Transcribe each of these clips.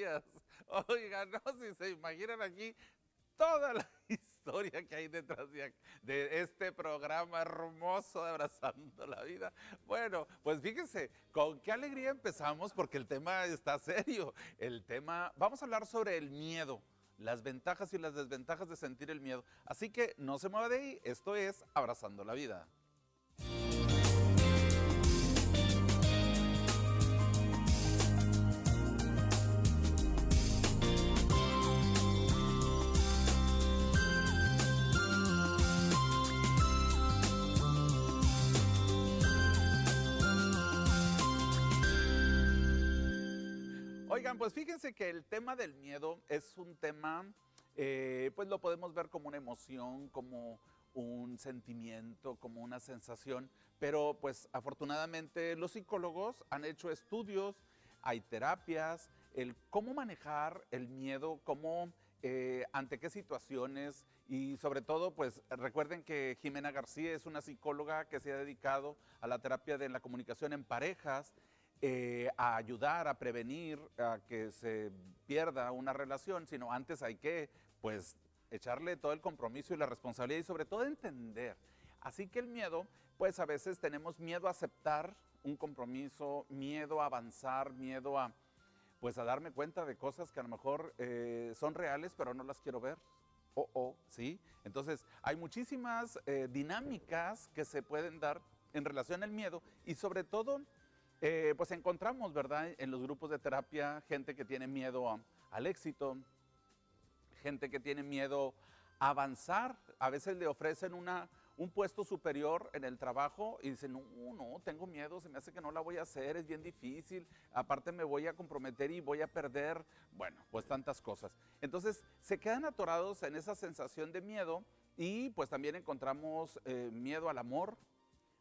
días. Oigan, no, si se imaginan aquí toda la historia que hay detrás de este programa hermoso de Abrazando la Vida. Bueno, pues fíjense, con qué alegría empezamos porque el tema está serio. El tema, vamos a hablar sobre el miedo, las ventajas y las desventajas de sentir el miedo. Así que no se mueva de ahí, esto es Abrazando la Vida. Oigan, pues fíjense que el tema del miedo es un tema, pues lo podemos ver como una emoción, como un sentimiento, como una sensación, pero pues afortunadamente los psicólogos han hecho estudios, hay terapias, el cómo manejar el miedo, cómo, ante qué situaciones y sobre todo, pues recuerden que Jimena García es una psicóloga que se ha dedicado a la terapia de la comunicación en parejas, a ayudar, a prevenir, a que se pierda una relación, sino antes hay que, pues, echarle todo el compromiso y la responsabilidad y sobre todo entender. Así que el miedo, pues a veces tenemos miedo a aceptar un compromiso, miedo a avanzar, miedo a, pues a darme cuenta de cosas que a lo mejor son reales, pero no las quiero ver. ¿Sí? Entonces, hay muchísimas dinámicas que se pueden dar en relación al miedo y sobre todo pues encontramos, ¿verdad? En los grupos de terapia, gente que tiene miedo al éxito, gente que tiene miedo a avanzar. A veces le ofrecen un puesto superior en el trabajo y dicen, no, tengo miedo, se me hace que no la voy a hacer, es bien difícil, aparte me voy a comprometer y voy a perder, bueno, pues tantas cosas. Entonces, se quedan atorados en esa sensación de miedo y pues también encontramos miedo al amor,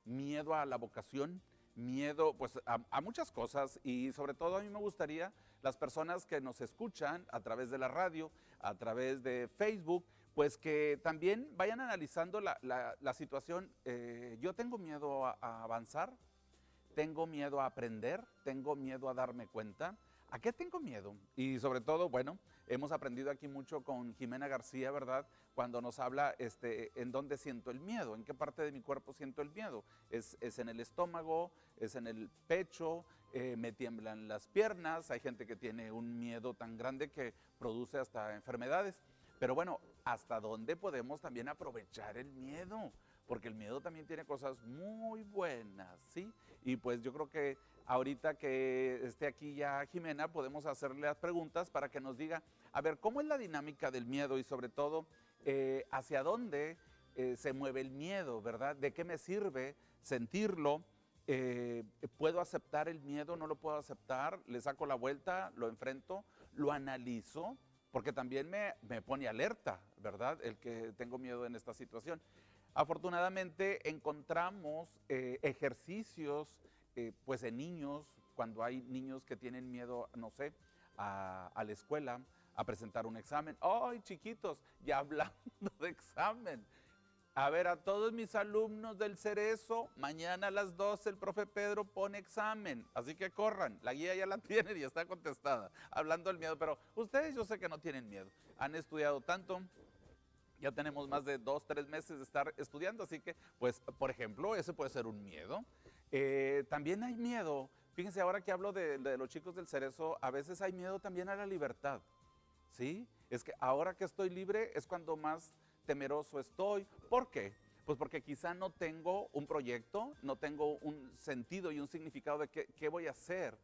miedo a la vocación, miedo pues a muchas cosas y sobre todo a mí me gustaría las personas que nos escuchan a través de la radio, a través de Facebook, pues que también vayan analizando la situación. Yo tengo miedo a avanzar, tengo miedo a aprender, tengo miedo a darme cuenta. ¿A qué tengo miedo? Y sobre todo, bueno, hemos aprendido aquí mucho con Jimena García, ¿verdad? Cuando nos habla en dónde siento el miedo, en qué parte de mi cuerpo siento el miedo. Es en el estómago, es en el pecho, me tiemblan las piernas, hay gente que tiene un miedo tan grande que produce hasta enfermedades. Pero bueno, ¿hasta dónde podemos también aprovechar el miedo? Porque el miedo también tiene cosas muy buenas, ¿sí? Y pues yo creo que ahorita que esté aquí ya Jimena, podemos hacerle las preguntas para que nos diga, a ver, ¿cómo es la dinámica del miedo? Y sobre todo, ¿hacia dónde se mueve el miedo, verdad? ¿De qué me sirve sentirlo? ¿Puedo aceptar el miedo? ¿No lo puedo aceptar? ¿Le saco la vuelta? ¿Lo enfrento? ¿Lo analizo? Porque también me pone alerta, ¿verdad? El que tengo miedo en esta situación. Afortunadamente encontramos ejercicios pues en niños, cuando hay niños que tienen miedo, no sé, a la escuela, a presentar un examen. ¡Ay, chiquitos! Ya hablando de examen. A ver, a todos mis alumnos del Cerezo, mañana a las 12 el profe Pedro pone examen, así que corran, la guía ya la tienen y está contestada, hablando del miedo, pero ustedes yo sé que no tienen miedo, han estudiado tanto, ya tenemos más de 2, 3 meses de estar estudiando, así que, pues, por ejemplo, ese puede ser un miedo. También hay miedo, fíjense, ahora que hablo de los chicos del Cerezo, a veces hay miedo también a la libertad, ¿sí? Es que ahora que estoy libre es cuando más temeroso estoy. ¿Por qué? Pues porque quizá no tengo un proyecto, no tengo un sentido y un significado de qué voy a hacer.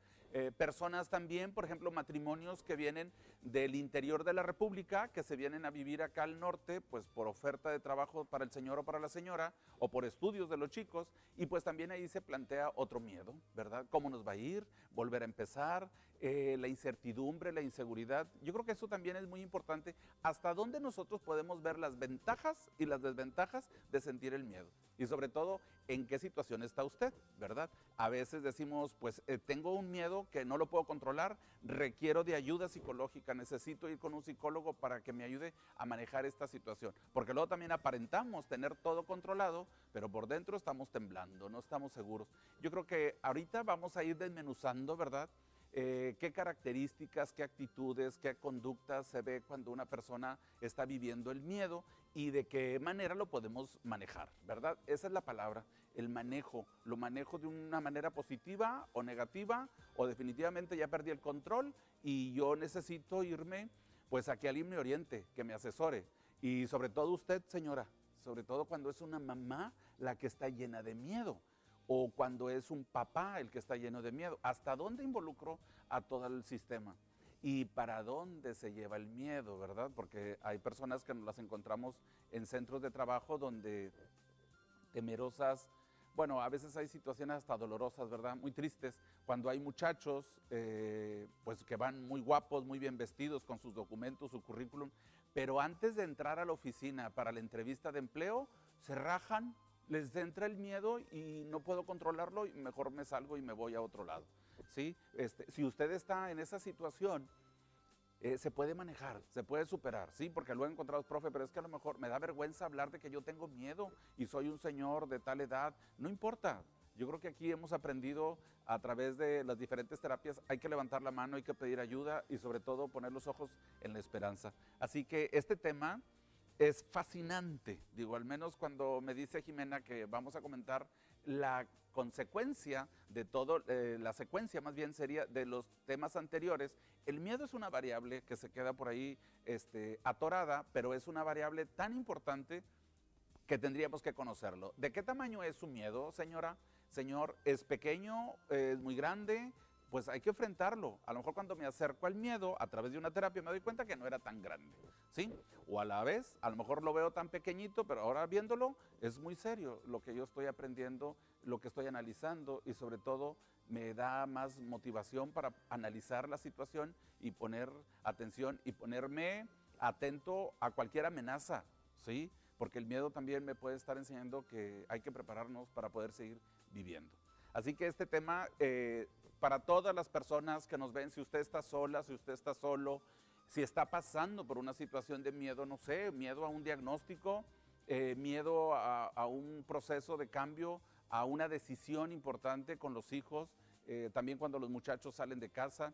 Personas también, por ejemplo, matrimonios que vienen del interior de la República, que se vienen a vivir acá al norte, pues por oferta de trabajo para el señor o para la señora, o por estudios de los chicos, y pues también ahí se plantea otro miedo, ¿verdad? ¿Cómo nos va a ir? ¿Volver a empezar? La incertidumbre, la inseguridad. Yo creo que eso también es muy importante. ¿Hasta dónde nosotros podemos ver las ventajas y las desventajas de sentir el miedo? Y sobre todo, ¿en qué situación está usted? ¿Verdad? A veces decimos, pues tengo un miedo que no lo puedo controlar, requiero de ayuda psicológica, necesito ir con un psicólogo para que me ayude a manejar esta situación. Porque luego también aparentamos tener todo controlado, pero por dentro estamos temblando, no estamos seguros. Yo creo que ahorita vamos a ir desmenuzando, ¿verdad? qué características, qué actitudes, qué conductas se ve cuando una persona está viviendo el miedo y de qué manera lo podemos manejar, ¿verdad? Esa es la palabra, el manejo. Lo manejo de una manera positiva o negativa, o definitivamente ya perdí el control y yo necesito irme pues a que alguien me oriente, que me asesore. Y sobre todo usted, señora, sobre todo cuando es una mamá la que está llena de miedo, o cuando es un papá el que está lleno de miedo. ¿Hasta dónde involucro a todo el sistema? ¿Y para dónde se lleva el miedo, verdad? Porque hay personas que nos las encontramos en centros de trabajo donde temerosas, bueno, a veces hay situaciones hasta dolorosas, ¿verdad? Muy tristes, cuando hay muchachos pues que van muy guapos, muy bien vestidos, con sus documentos, su currículum, pero antes de entrar a la oficina para la entrevista de empleo, se rajan, les entra el miedo y no puedo controlarlo y mejor me salgo y me voy a otro lado, ¿sí? Si usted está en esa situación, se puede manejar, se puede superar, ¿sí? Porque luego encontramos, profe, pero es que a lo mejor me da vergüenza hablar de que yo tengo miedo y soy un señor de tal edad. No importa, yo creo que aquí hemos aprendido a través de las diferentes terapias, hay que levantar la mano, hay que pedir ayuda y sobre todo poner los ojos en la esperanza. Así que este tema es fascinante, digo, al menos cuando me dice Jimena que vamos a comentar la consecuencia de todo, la secuencia más bien sería de los temas anteriores. El miedo es una variable que se queda por ahí atorada, pero es una variable tan importante que tendríamos que conocerlo. ¿De qué tamaño es su miedo, señora? Señor, ¿es pequeño? ¿Es muy grande? Pues hay que enfrentarlo. A lo mejor cuando me acerco al miedo a través de una terapia me doy cuenta que no era tan grande, ¿sí? O a la vez, a lo mejor lo veo tan pequeñito, pero ahora viéndolo es muy serio lo que yo estoy aprendiendo, lo que estoy analizando y sobre todo me da más motivación para analizar la situación y poner atención y ponerme atento a cualquier amenaza, ¿sí? Porque el miedo también me puede estar enseñando que hay que prepararnos para poder seguir viviendo. Así que este tema, para todas las personas que nos ven, si usted está sola, si usted está solo, si está pasando por una situación de miedo, no sé, miedo a un diagnóstico, miedo a un proceso de cambio, a una decisión importante con los hijos, también cuando los muchachos salen de casa,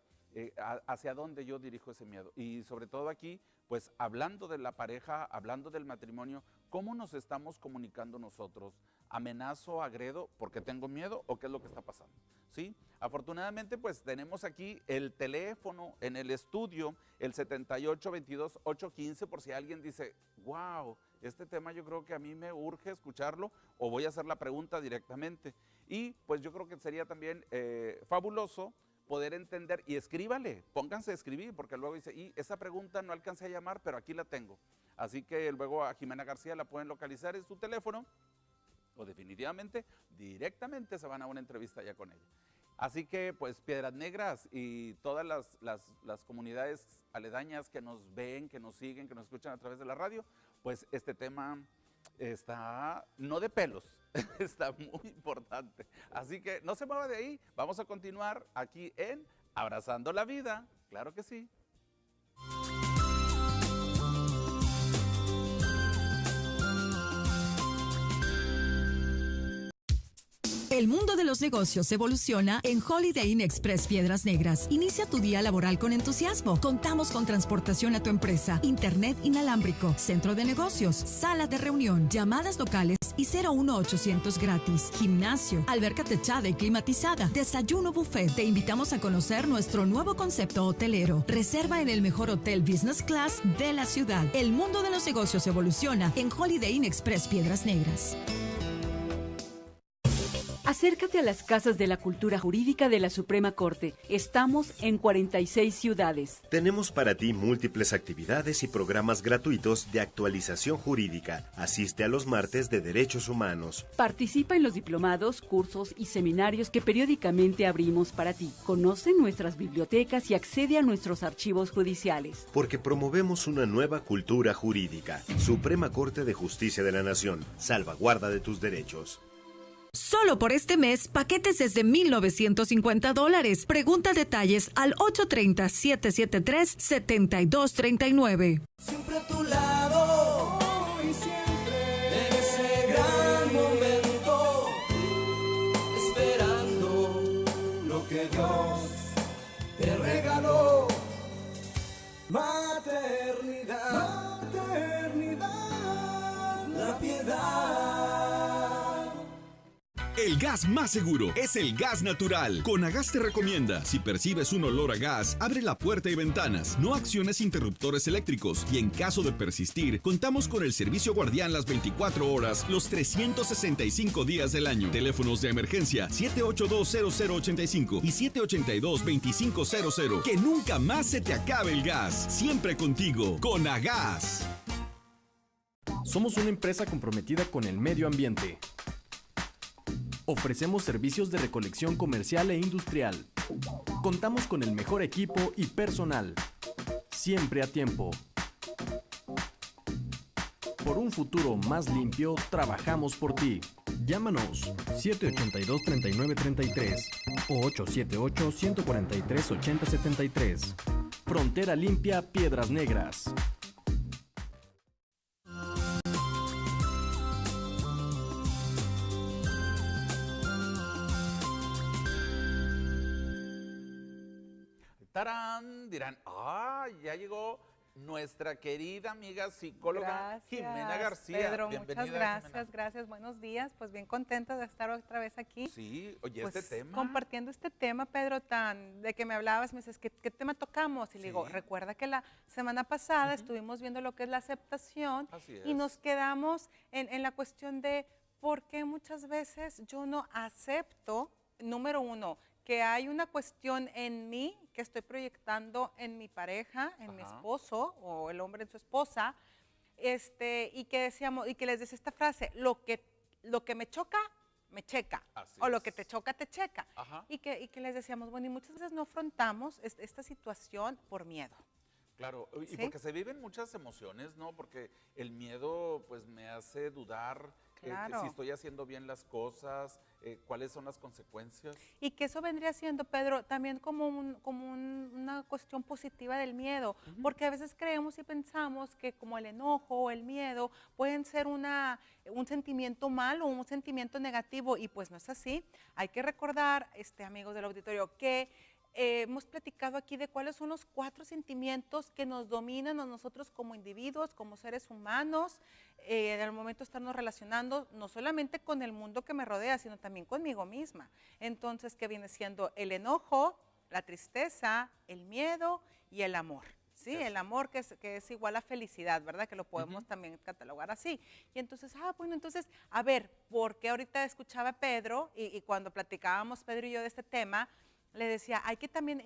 hacia dónde yo dirijo ese miedo. Y sobre todo aquí, pues hablando de la pareja, hablando del matrimonio, ¿cómo nos estamos comunicando nosotros? ¿Amenazo, agredo porque tengo miedo o qué es lo que está pasando? ¿Sí? Afortunadamente, pues tenemos aquí el teléfono en el estudio, el 7822-815, por si alguien dice, wow, este tema yo creo que a mí me urge escucharlo o voy a hacer la pregunta directamente. Y pues yo creo que sería también fabuloso poder entender, y escríbale, pónganse a escribir, porque luego dice, y esa pregunta no alcancé a llamar, pero aquí la tengo. Así que luego a Jimena García la pueden localizar en su teléfono, o definitivamente, directamente se van a una entrevista ya con ella. Así que, pues, Piedras Negras y todas las comunidades aledañas que nos ven, que nos siguen, que nos escuchan a través de la radio, pues este tema está, no de pelos, está muy importante. Así que no se mueva de ahí, vamos a continuar aquí en Abrazando la Vida, claro que sí. El mundo de los negocios evoluciona en Holiday Inn Express Piedras Negras. Inicia tu día laboral con entusiasmo. Contamos con transportación a tu empresa, internet inalámbrico, centro de negocios, sala de reunión, llamadas locales y 01800 gratis, gimnasio, alberca techada y climatizada, desayuno buffet. Te invitamos a conocer nuestro nuevo concepto hotelero. Reserva en el mejor hotel business class de la ciudad. El mundo de los negocios evoluciona en Holiday Inn Express Piedras Negras. Acércate a las Casas de la Cultura Jurídica de la Suprema Corte. Estamos en 46 ciudades. Tenemos para ti múltiples actividades y programas gratuitos de actualización jurídica. Asiste a los martes de Derechos Humanos. Participa en los diplomados, cursos y seminarios que periódicamente abrimos para ti. Conoce nuestras bibliotecas y accede a nuestros archivos judiciales. Porque promovemos una nueva cultura jurídica. Suprema Corte de Justicia de la Nación. Salvaguarda de tus derechos. Solo por este mes, paquetes desde $1,950. Pregunta detalles al 830-773-7239. Siempre a tu lado, y siempre en ese gran momento, esperando lo que Dios gas más seguro es el gas natural. Conagas te recomienda, si percibes un olor a gas, abre la puerta y ventanas, no acciones interruptores eléctricos y en caso de persistir, contamos con el servicio guardián las 24 horas, los 365 días del año. Teléfonos de emergencia 782-0085 y 782-2500. Que nunca más se te acabe el gas. Siempre contigo. Conagas. Somos una empresa comprometida con el medio ambiente. Ofrecemos servicios de recolección comercial e industrial. Contamos con el mejor equipo y personal. Siempre a tiempo. Por un futuro más limpio, trabajamos por ti. Llámanos 782-3933 o 878-143-8073. Frontera Limpia Piedras Negras. ¡Tarán! Dirán, ya llegó nuestra querida amiga psicóloga Jimena García. Pedro, bienvenida, muchas gracias, Jimena. Gracias, buenos días. Pues bien contenta de estar otra vez aquí. Sí, oye, pues, este tema. compartiendo este tema, Pedro, de que me hablabas, me dices, ¿qué tema tocamos? Y le digo, recuerda que la semana pasada estuvimos viendo lo que es la aceptación y nos quedamos en la cuestión de por qué muchas veces yo no acepto, número uno, que hay una cuestión en mí que estoy proyectando en mi pareja, en mi esposo o el hombre en su esposa, y que decíamos, y que les decía esta frase, lo que me choca, me checa, o lo que te choca, te checa. Y que les decíamos, bueno, y muchas veces no afrontamos esta situación por miedo. Claro, y porque se viven muchas emociones, ¿no? Porque el miedo, pues, me hace dudar que si estoy haciendo bien las cosas, cuáles son las consecuencias. Y que eso vendría siendo, Pedro, también como una cuestión positiva del miedo, porque a veces creemos y pensamos que como el enojo o el miedo pueden ser un sentimiento malo o un sentimiento negativo, y pues no es así. Hay que recordar, amigos del auditorio, que hemos platicado aquí de cuáles son los 4 sentimientos que nos dominan a nosotros como individuos, como seres humanos, en el momento de estarnos relacionando, no solamente con el mundo que me rodea, sino también conmigo misma. Entonces, ¿qué viene siendo? El enojo, la tristeza, el miedo y el amor. Sí, el amor que es igual a felicidad, ¿verdad? Que lo podemos también catalogar así. Y entonces, bueno, entonces, a ver, porque ahorita escuchaba a Pedro y cuando platicábamos Pedro y yo de este tema, le decía, hay que también,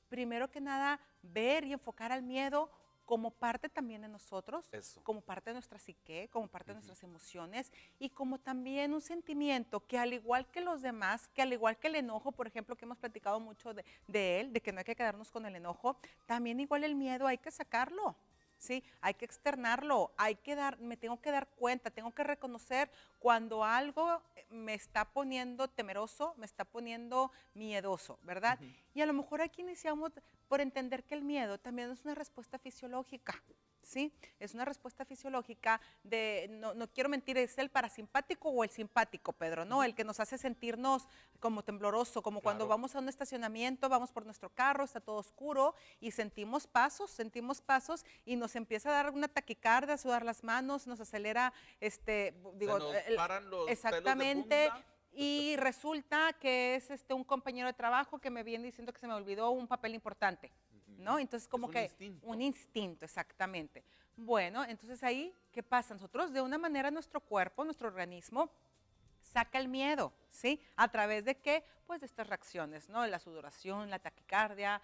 primero que nada, ver y enfocar al miedo como parte también de nosotros, como parte de nuestra psique, como parte de nuestras emociones y como también un sentimiento que al igual que los demás, que al igual que el enojo, por ejemplo, que hemos platicado mucho de él, de que no hay que quedarnos con el enojo, también igual el miedo hay que sacarlo. Sí, hay que externarlo, me tengo que dar cuenta, tengo que reconocer cuando algo me está poniendo temeroso, me está poniendo miedoso, ¿verdad? Y a lo mejor aquí iniciamos por entender que el miedo también es una respuesta fisiológica, ¿sí? Es una respuesta fisiológica no quiero mentir, es el parasimpático o el simpático, Pedro, ¿no? El que nos hace sentirnos como tembloroso, como cuando vamos a un estacionamiento, vamos por nuestro carro, está todo oscuro y sentimos pasos y nos empieza a dar una taquicardia, a sudar las manos, nos acelera, paran los exactamente. pelos de punta. Y resulta que es un compañero de trabajo que me viene diciendo que se me olvidó un papel importante, ¿no? Entonces como un instinto, exactamente. Bueno, entonces ahí, ¿qué pasa? Nosotros de una manera nuestro cuerpo, nuestro organismo, saca el miedo, ¿sí? ¿A través de qué? Pues de estas reacciones, ¿no? La sudoración, la taquicardia,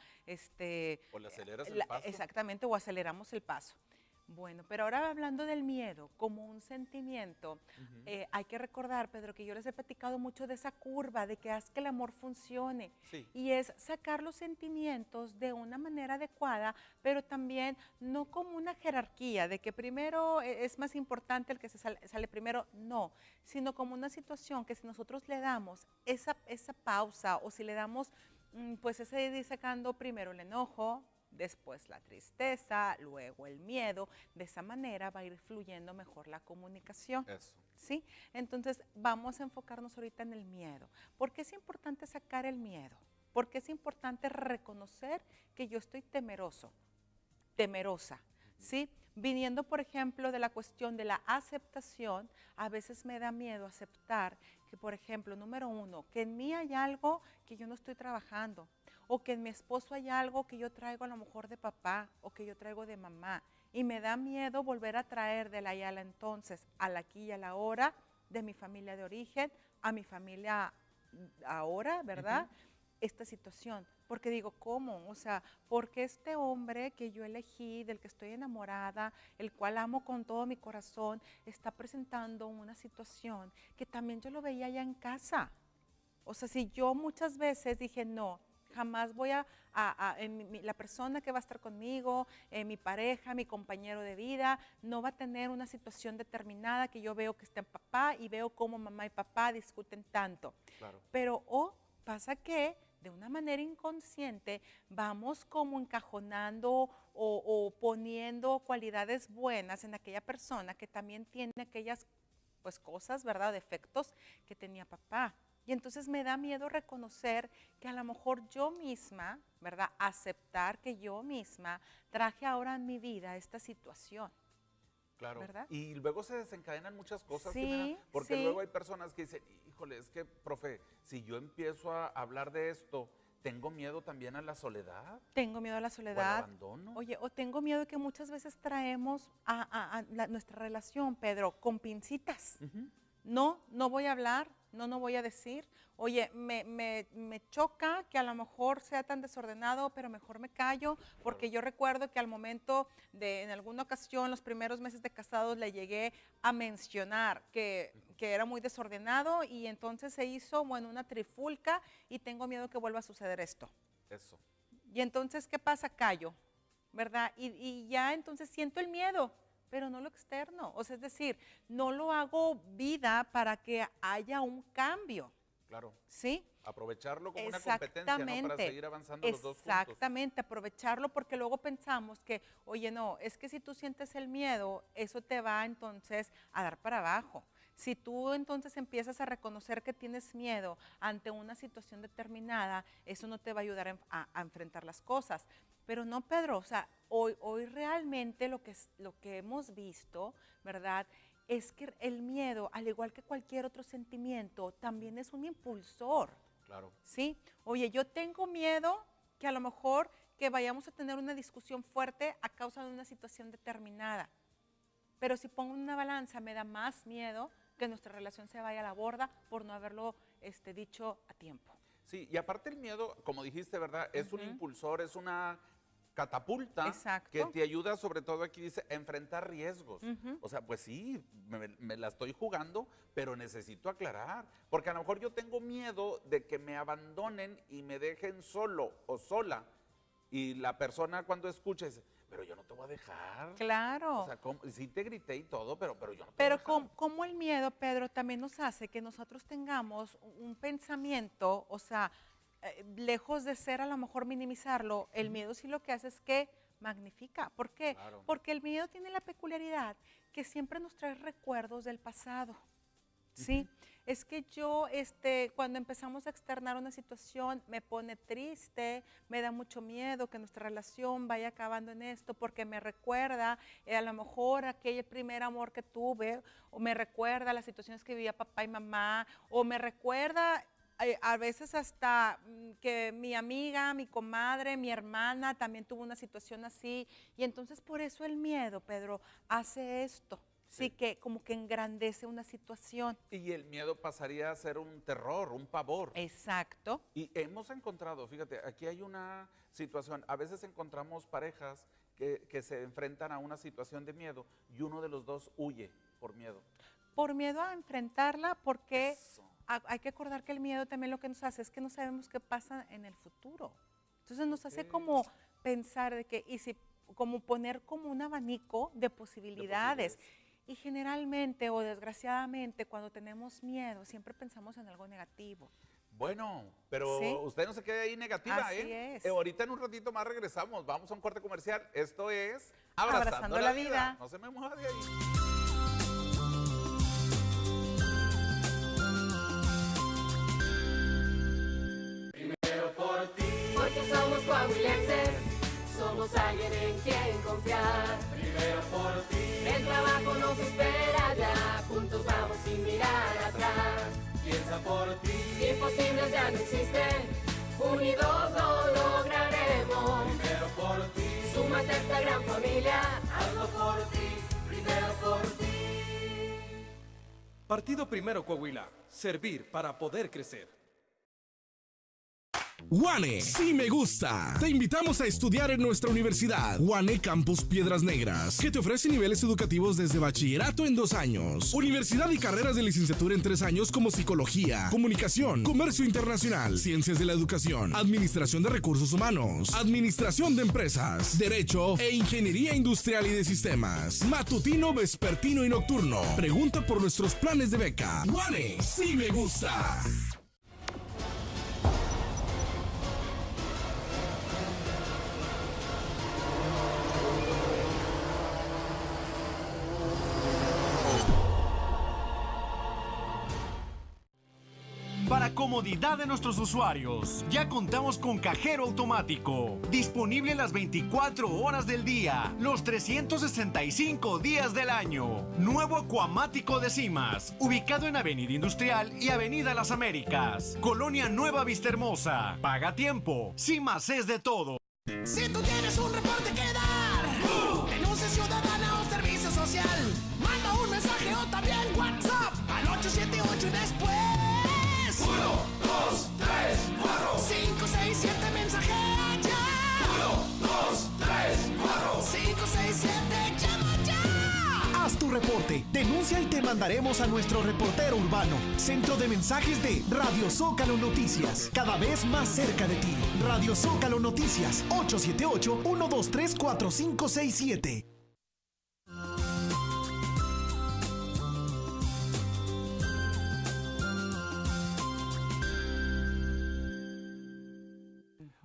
o le aceleras el paso. Exactamente, o aceleramos el paso. Bueno, pero ahora hablando del miedo como un sentimiento, hay que recordar, Pedro, que yo les he platicado mucho de esa curva, de que haz que el amor funcione. Y es sacar los sentimientos de una manera adecuada, pero también no como una jerarquía, de que primero es más importante el que sale primero, no, sino como una situación que si nosotros le damos esa pausa o si le damos pues ese ir sacando primero el enojo, después la tristeza, luego el miedo. De esa manera va a ir fluyendo mejor la comunicación. ¿Sí? Entonces vamos a enfocarnos ahorita en el miedo. ¿Por qué es importante sacar el miedo? Porque es importante reconocer que yo estoy temeroso, temerosa, ¿sí? Viniendo, por ejemplo, de la cuestión de la aceptación, a veces me da miedo aceptar que, por ejemplo, número 1, que en mí hay algo que yo no estoy trabajando, o que en mi esposo hay algo que yo traigo a lo mejor de papá o que yo traigo de mamá, y me da miedo volver a traer de la y a la entonces, al aquí y a la ahora, de mi familia de origen a mi familia ahora, ¿verdad? Esta situación, porque digo, ¿cómo? O sea, porque este hombre que yo elegí, del que estoy enamorada, el cual amo con todo mi corazón, está presentando una situación que también yo lo veía ya en casa. O sea, si yo muchas veces dije, no, jamás voy la persona que va a estar conmigo, mi pareja, mi compañero de vida, no va a tener una situación determinada que yo veo que está en papá y veo cómo mamá y papá discuten tanto. Claro. Pero pasa que de una manera inconsciente vamos como encajonando o poniendo cualidades buenas en aquella persona que también tiene aquellas pues cosas, ¿verdad? Defectos que tenía papá. Y entonces me da miedo reconocer que a lo mejor yo misma, ¿verdad? Aceptar que yo misma traje ahora en mi vida esta situación. Claro. ¿Verdad? Y luego se desencadenan muchas cosas, Sí, Jimena, porque sí. luego hay personas que dicen, híjole, es que, profe, si yo empiezo a hablar de esto, tengo miedo también a la soledad. Tengo miedo a la O al soledad. abandono. Oye, o tengo miedo de que muchas veces traemos nuestra relación, Pedro, con pincitas. No voy a hablar, no voy a decir. Oye, me choca que a lo mejor sea tan desordenado, pero mejor me callo, porque yo recuerdo que al momento en alguna ocasión, los primeros meses de casados, le llegué a mencionar que era muy desordenado y entonces se hizo, bueno, una trifulca y tengo miedo que vuelva a suceder esto. Eso. Y entonces, ¿qué pasa? Callo, ¿verdad? Y ya entonces siento el miedo, pero no lo externo. O sea, es decir, no lo hago vida para que haya un cambio. Claro. ¿Sí? Aprovecharlo como una competencia, ¿no? Para seguir avanzando los dos juntos. Exactamente, aprovecharlo porque luego pensamos que, oye, no, es que si tú sientes el miedo, eso te va entonces a dar para abajo. Si tú entonces empiezas a reconocer que tienes miedo ante una situación determinada, eso no te va a ayudar a enfrentar las cosas. Pero no, Pedro, o sea, hoy realmente lo que hemos visto, ¿verdad?, es que el miedo, al igual que cualquier otro sentimiento, también es un impulsor. Claro. ¿Sí? Oye, yo tengo miedo que a lo mejor que vayamos a tener una discusión fuerte a causa de una situación determinada. Pero si pongo en una balanza, me da más miedo que nuestra relación se vaya a la borda por no haberlo dicho a tiempo. Sí, y aparte el miedo, como dijiste, ¿verdad? Es un impulsor, es una catapulta. Exacto. Que te ayuda, sobre todo aquí dice, a enfrentar riesgos. O sea, pues sí, me la estoy jugando, pero necesito aclarar. Porque a lo mejor yo tengo miedo de que me abandonen y me dejen solo o sola. Y la persona cuando escucha dice, pero yo no te voy a dejar. Claro. O sea, sí te grité y todo, pero yo no te voy a Pero dejar. como el miedo, Pedro, también nos hace que nosotros tengamos un pensamiento, o sea, lejos de ser a lo mejor minimizarlo, el miedo sí lo que hace es que magnifica. ¿Por qué? Claro. Porque el miedo tiene la peculiaridad que siempre nos trae recuerdos del pasado. ¿Sí? Es que yo, cuando empezamos a externar una situación, me pone triste, me da mucho miedo que nuestra relación vaya acabando en esto, porque me recuerda a lo mejor aquel primer amor que tuve, o me recuerda las situaciones que vivía papá y mamá, o me recuerda a veces hasta que mi amiga, mi comadre, mi hermana también tuvo una situación así, y entonces por eso el miedo, Pedro, hace esto. Sí, que como que engrandece una situación. Y el miedo pasaría a ser un terror, un pavor. Exacto. Y hemos encontrado, fíjate, aquí hay una situación, a veces encontramos parejas que se enfrentan a una situación de miedo y uno de los dos huye por miedo. Por miedo a enfrentarla, porque Eso. hay que acordar que el miedo también lo que nos hace es que no sabemos qué pasa en el futuro. Entonces nos hace como pensar de que, como poner como un abanico de posibilidades. Y generalmente o desgraciadamente cuando tenemos miedo siempre pensamos en algo negativo. Bueno, pero ¿Sí? usted no se quede ahí negativa, Así ¿eh? es. Ahorita en un ratito más regresamos, vamos a un corte comercial. Esto es Abrazando la vida. No se me mueva de ahí. Porque somos coahuilenses, somos tenemos alguien en quien confiar. Primero por ti. El trabajo nos espera ya, juntos vamos sin mirar atrás. Piensa por ti. Imposibles ya no existen, unidos lo lograremos. Primero por ti. Súmate a esta gran familia, Hazlo por ti. Primero por ti. Partido Primero Coahuila. Servir para poder crecer. UANE, sí me gusta. Te invitamos a estudiar en nuestra universidad, UANE Campus Piedras Negras, que te ofrece niveles educativos desde bachillerato en 2 años, universidad y carreras de licenciatura en 3 años como psicología, comunicación, comercio internacional, ciencias de la educación, administración de recursos humanos, administración de empresas, derecho e ingeniería industrial y de sistemas, matutino, vespertino y nocturno. Pregunta por nuestros planes de beca. UANE, sí me gusta. Para comodidad de nuestros usuarios, ya contamos con cajero automático, disponible las 24 horas del día, los 365 días del año. Nuevo Acuamático de Cimas, ubicado en Avenida Industrial y Avenida Las Américas, Colonia Nueva Vistahermosa. Paga a tiempo, Cimas es de todo. Si tú tienes un reporte que dar, denuncia ciudadana o servicio social, manda un mensaje o también WhatsApp al 878 y después 1, 2, 3, 4 5, 6, 7 mensajea ya. 1, 2, 3, 4 5, 6, 7 llama ya. Haz tu reporte, denuncia y te mandaremos a nuestro reportero urbano. Centro de mensajes de Radio Zócalo Noticias, cada vez más cerca de ti. Radio Zócalo Noticias, 878-123-4567.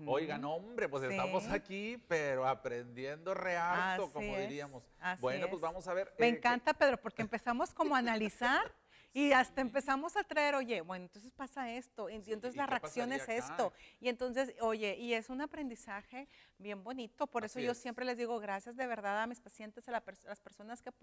Oigan, hombre, pues Sí. estamos aquí, pero aprendiendo re harto, Así como es, diríamos. así Bueno, pues es. vamos a ver. Me encanta, Pedro, porque empezamos como a analizar y hasta empezamos a traer, oye, bueno, entonces pasa esto, y entonces ¿y la qué reacción es pasaría acá? esto. Y entonces, oye, y es un aprendizaje bien bonito. Por eso Así yo es. siempre les digo gracias de verdad a mis pacientes, a las personas que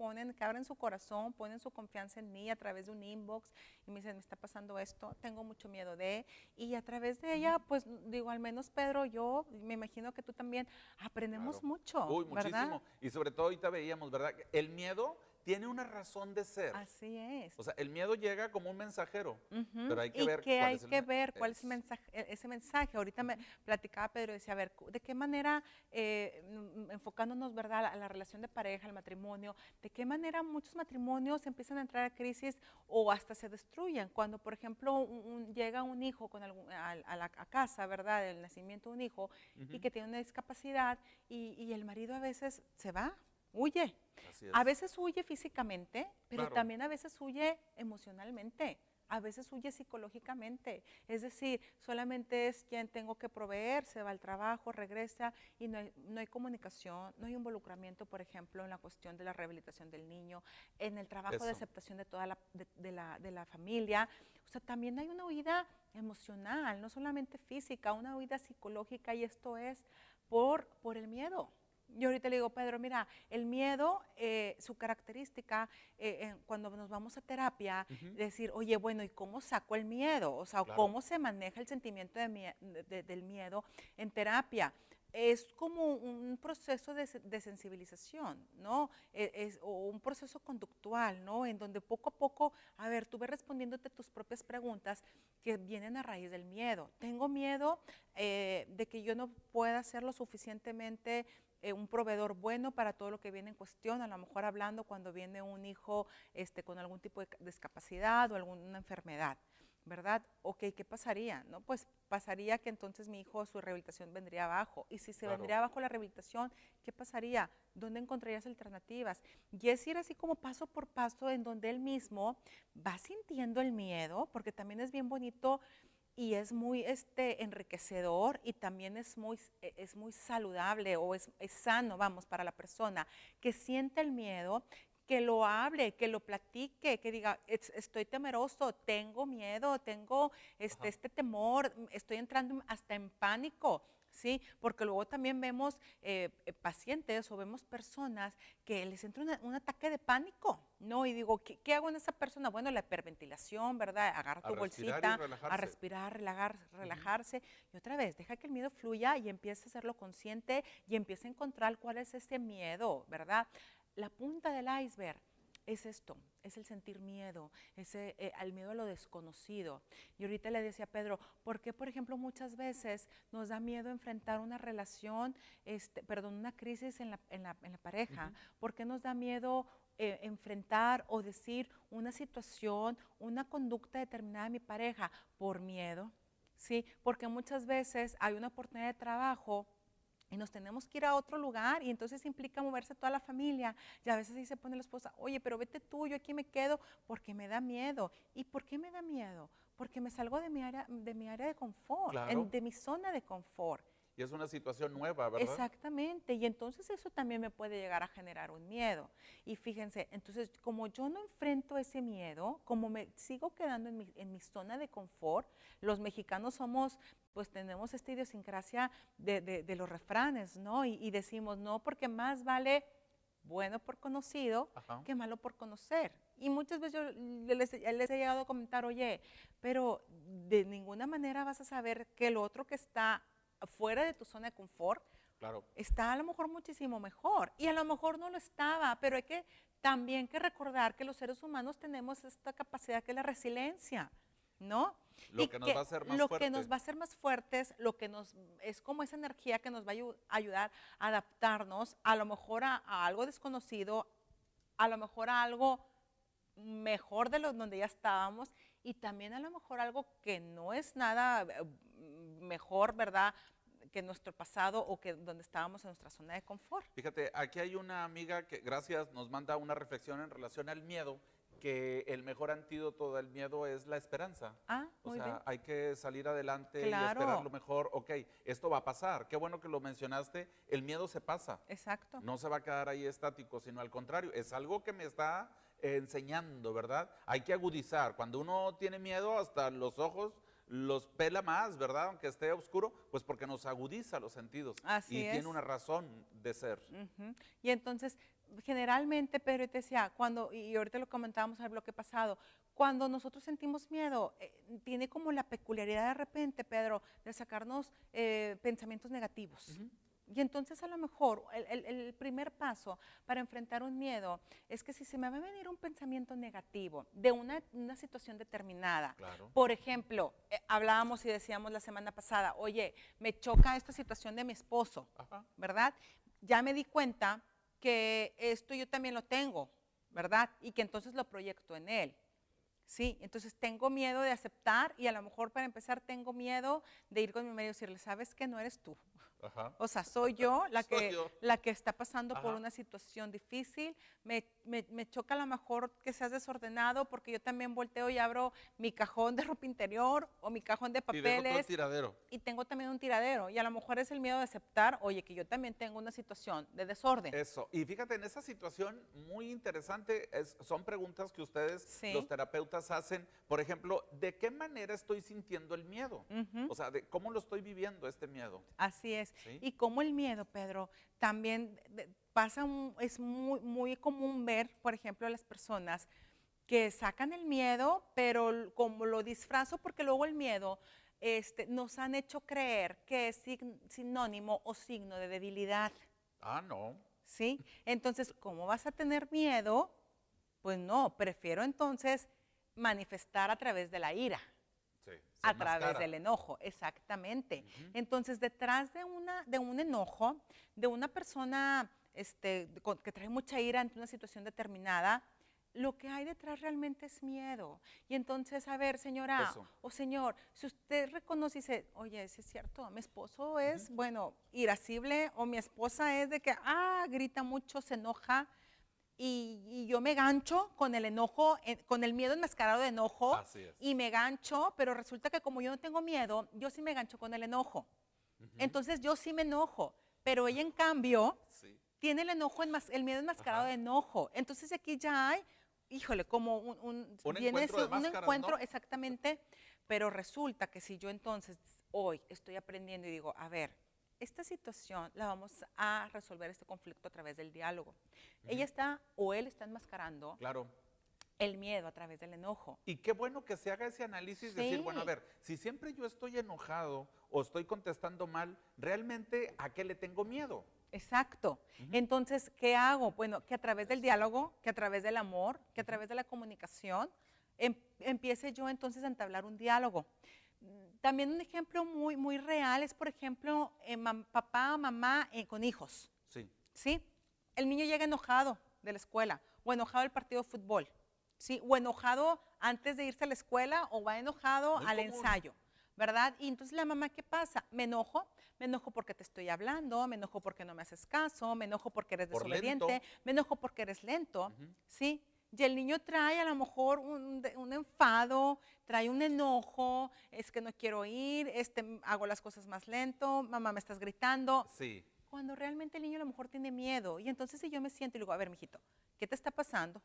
abren su corazón, ponen su confianza en mí a través de un inbox y me dicen, me está pasando esto, tengo mucho miedo de, y a través de ella, pues digo, al menos Pedro, yo me imagino que tú también aprendemos Claro. mucho, Uy, ¿verdad? muchísimo. Y sobre todo ahorita veíamos, ¿verdad? El miedo tiene una razón de ser. Así es. O sea, el miedo llega como un mensajero, Ujú. pero hay que ¿Y ver qué cuál hay es el que men- ver? ¿Cuál es es- ese mensaje? Ahorita me platicaba Pedro y decía, a ver, ¿de qué manera, enfocándonos, ¿verdad?, a la relación de pareja, al matrimonio, de qué manera muchos matrimonios empiezan a entrar a crisis o hasta se destruyen? Cuando, por ejemplo, llega un hijo con a casa, ¿verdad?, del nacimiento de un hijo y Ujú. que tiene una discapacidad y el marido a veces se va, huye. Así es. A veces huye físicamente, pero Claro. también a veces huye emocionalmente, a veces huye psicológicamente. Es decir, solamente es quien tengo que proveer, se va al trabajo, regresa y no hay comunicación, no hay involucramiento, por ejemplo, en la cuestión de la rehabilitación del niño, en el trabajo de Eso. aceptación de toda de la familia. O sea, también hay una huida emocional, no solamente física, una huida psicológica, y esto es por el miedo. Yo ahorita le digo, Pedro, mira, el miedo, su característica, cuando nos vamos a terapia, Ujú. decir, oye, bueno, ¿y cómo saco el miedo? O sea, Claro. ¿cómo se maneja el sentimiento del miedo en terapia? Es como un proceso de sensibilización, ¿no? O un proceso conductual, ¿no? En donde poco a poco, a ver, tú ves respondiéndote tus propias preguntas que vienen a raíz del miedo. Tengo miedo de que yo no pueda ser lo suficientemente un proveedor bueno para todo lo que viene en cuestión, a lo mejor hablando cuando viene un hijo con algún tipo de discapacidad o alguna enfermedad, ¿verdad? Ok, ¿qué pasaría? ¿No? Pues pasaría que entonces mi hijo, su rehabilitación vendría abajo. Y si se Claro. vendría abajo la rehabilitación, ¿qué pasaría? ¿Dónde encontrarías alternativas? Y es ir así como paso por paso en donde él mismo va sintiendo el miedo, porque también es bien bonito y es muy enriquecedor, y también es muy saludable, o es sano, vamos, para la persona que siente el miedo, que lo hable, que lo platique, que diga, estoy temeroso, tengo miedo, tengo este temor, estoy entrando hasta en pánico. Sí, porque luego también vemos pacientes o vemos personas que les entra un ataque de pánico, ¿no? Y digo, ¿qué hago en esa persona? Bueno, la hiperventilación, ¿verdad? Agarra tu bolsita, a respirar, relajarse. Y otra vez, deja que el miedo fluya y empieza a hacerlo consciente y empieza a encontrar cuál es ese miedo, ¿verdad? La punta del iceberg es esto, es el sentir miedo, al miedo a lo desconocido. Y ahorita le decía a Pedro, ¿por qué, por ejemplo, muchas veces nos da miedo enfrentar una relación, una crisis en la pareja? ¿Por qué nos da miedo enfrentar o decir una situación, una conducta determinada de mi pareja? Por miedo, ¿sí? Porque muchas veces hay una oportunidad de trabajo y nos tenemos que ir a otro lugar y entonces implica moverse toda la familia. Y a veces ahí se pone la esposa, oye, pero vete tú, yo aquí me quedo porque me da miedo. ¿Y por qué me da miedo? Porque me salgo de mi área de confort, Claro. de mi zona de confort. Y es una situación nueva, ¿verdad? Exactamente, y entonces eso también me puede llegar a generar un miedo. Y fíjense, entonces como yo no enfrento ese miedo, como me sigo quedando en mi zona de confort, los mexicanos pues tenemos esta idiosincrasia de los refranes, ¿no? Y decimos, no, porque más vale bueno por conocido que malo por conocer. Y muchas veces yo les he llegado a comentar, oye, pero de ninguna manera vas a saber que el otro que está fuera de tu zona de confort, claro, está a lo mejor muchísimo mejor. Y a lo mejor no lo estaba, pero hay que también recordar que los seres humanos tenemos esta capacidad que es la resiliencia, ¿no? Lo que nos va a hacer más Lo fuerte. que nos va a hacer más fuertes, es como esa energía que nos va a ayudar a adaptarnos a lo mejor a algo desconocido, a lo mejor a algo mejor de donde ya estábamos y también a lo mejor algo que no es nada mejor, ¿verdad?, que nuestro pasado o que donde estábamos en nuestra zona de confort. Fíjate, aquí hay una amiga que, gracias, nos manda una reflexión en relación al miedo, que el mejor antídoto del miedo es la esperanza. Muy o sea, bien. hay que salir adelante Claro. y esperar lo mejor. Ok, esto va a pasar. Qué bueno que lo mencionaste. El miedo se pasa. Exacto. No se va a quedar ahí estático, sino al contrario, es algo que me está enseñando, ¿verdad? Hay que agudizar. Cuando uno tiene miedo, hasta los ojos los pela más, ¿verdad? Aunque esté oscuro, pues porque nos agudiza los sentidos. Así y es. tiene una razón de ser. Y entonces, generalmente, Pedro, te decía, y ahorita lo comentábamos en el bloque pasado, cuando nosotros sentimos miedo, tiene como la peculiaridad de repente, Pedro, de sacarnos pensamientos negativos. Y entonces a lo mejor el primer paso para enfrentar un miedo es que si se me va a venir un pensamiento negativo de una situación determinada, Claro. por ejemplo, hablábamos y decíamos la semana pasada, oye, me choca esta situación de mi esposo, ¿verdad? Ya me di cuenta que esto yo también lo tengo, ¿verdad? Y que entonces lo proyecto en él. Sí, entonces tengo miedo de aceptar y a lo mejor para empezar tengo miedo de ir con mi marido y decirle, ¿sabes qué? No eres tú. O sea, soy yo la que está pasando por una situación difícil. Me choca a lo mejor que seas desordenado porque yo también volteo y abro mi cajón de ropa interior o mi cajón de papeles. Y dejo todo el tiradero. Y tengo también un tiradero. Y a lo mejor es el miedo de aceptar, oye, que yo también tengo una situación de desorden. Eso. Y fíjate, en esa situación muy interesante, son preguntas que ustedes, los terapeutas, hacen. Por ejemplo, ¿de qué manera estoy sintiendo el miedo? O sea, ¿cómo lo estoy viviendo este miedo? Así es. ¿Sí? Y como el miedo, Pedro, también es muy común ver, por ejemplo, las personas que sacan el miedo, pero como lo disfrazo, porque luego el miedo nos han hecho creer que es sinónimo o signo de debilidad. Ah, no. ¿Sí? Entonces, ¿cómo vas a tener miedo? Pues no, prefiero entonces manifestar a través de la ira. A través del enojo, exactamente. Entonces, detrás de un enojo, de una persona que trae mucha ira ante una situación determinada, lo que hay detrás realmente es miedo. Y entonces, a ver, señora o señor, si usted reconoce y dice, oye, sí es cierto, mi esposo es, bueno, irascible, o mi esposa es de que, grita mucho, se enoja, y yo me gancho con el enojo, con el miedo enmascarado de enojo, y me gancho, pero resulta que como yo no tengo miedo, yo sí me gancho con el enojo. Entonces yo sí me enojo, pero ella en cambio tiene el miedo enmascarado de enojo. Entonces aquí ya hay, híjole, como un encuentro, ¿no? Exactamente, pero resulta que si yo entonces hoy estoy aprendiendo y digo, a ver, esta situación la vamos a resolver, este conflicto, a través del diálogo. Ella está o él está enmascarando el miedo a través del enojo. Y qué bueno que se haga ese análisis, decir, bueno, a ver, si siempre yo estoy enojado o estoy contestando mal, ¿realmente a qué le tengo miedo? Exacto. Entonces, ¿qué hago? Bueno, que a través del diálogo, que a través del amor, que a través de la comunicación, empiece yo entonces a entablar un diálogo. También un ejemplo muy, muy real es, por ejemplo, papá o mamá con hijos. Sí. ¿Sí? El niño llega enojado de la escuela o enojado del partido de fútbol. ¿Sí? O enojado antes de irse a la escuela o va enojado al ensayo, ¿verdad? Y entonces la mamá, ¿qué pasa? Me enojo porque te estoy hablando, me enojo porque no me haces caso, me enojo porque eres desobediente, me enojo porque eres lento, ¿sí? Y el niño trae a lo mejor un enfado, trae un enojo, es que no quiero ir, hago las cosas más lento, mamá me estás gritando. Sí. Cuando realmente el niño a lo mejor tiene miedo. Y entonces si yo me siento y le digo, a ver, mijito, ¿qué te está pasando?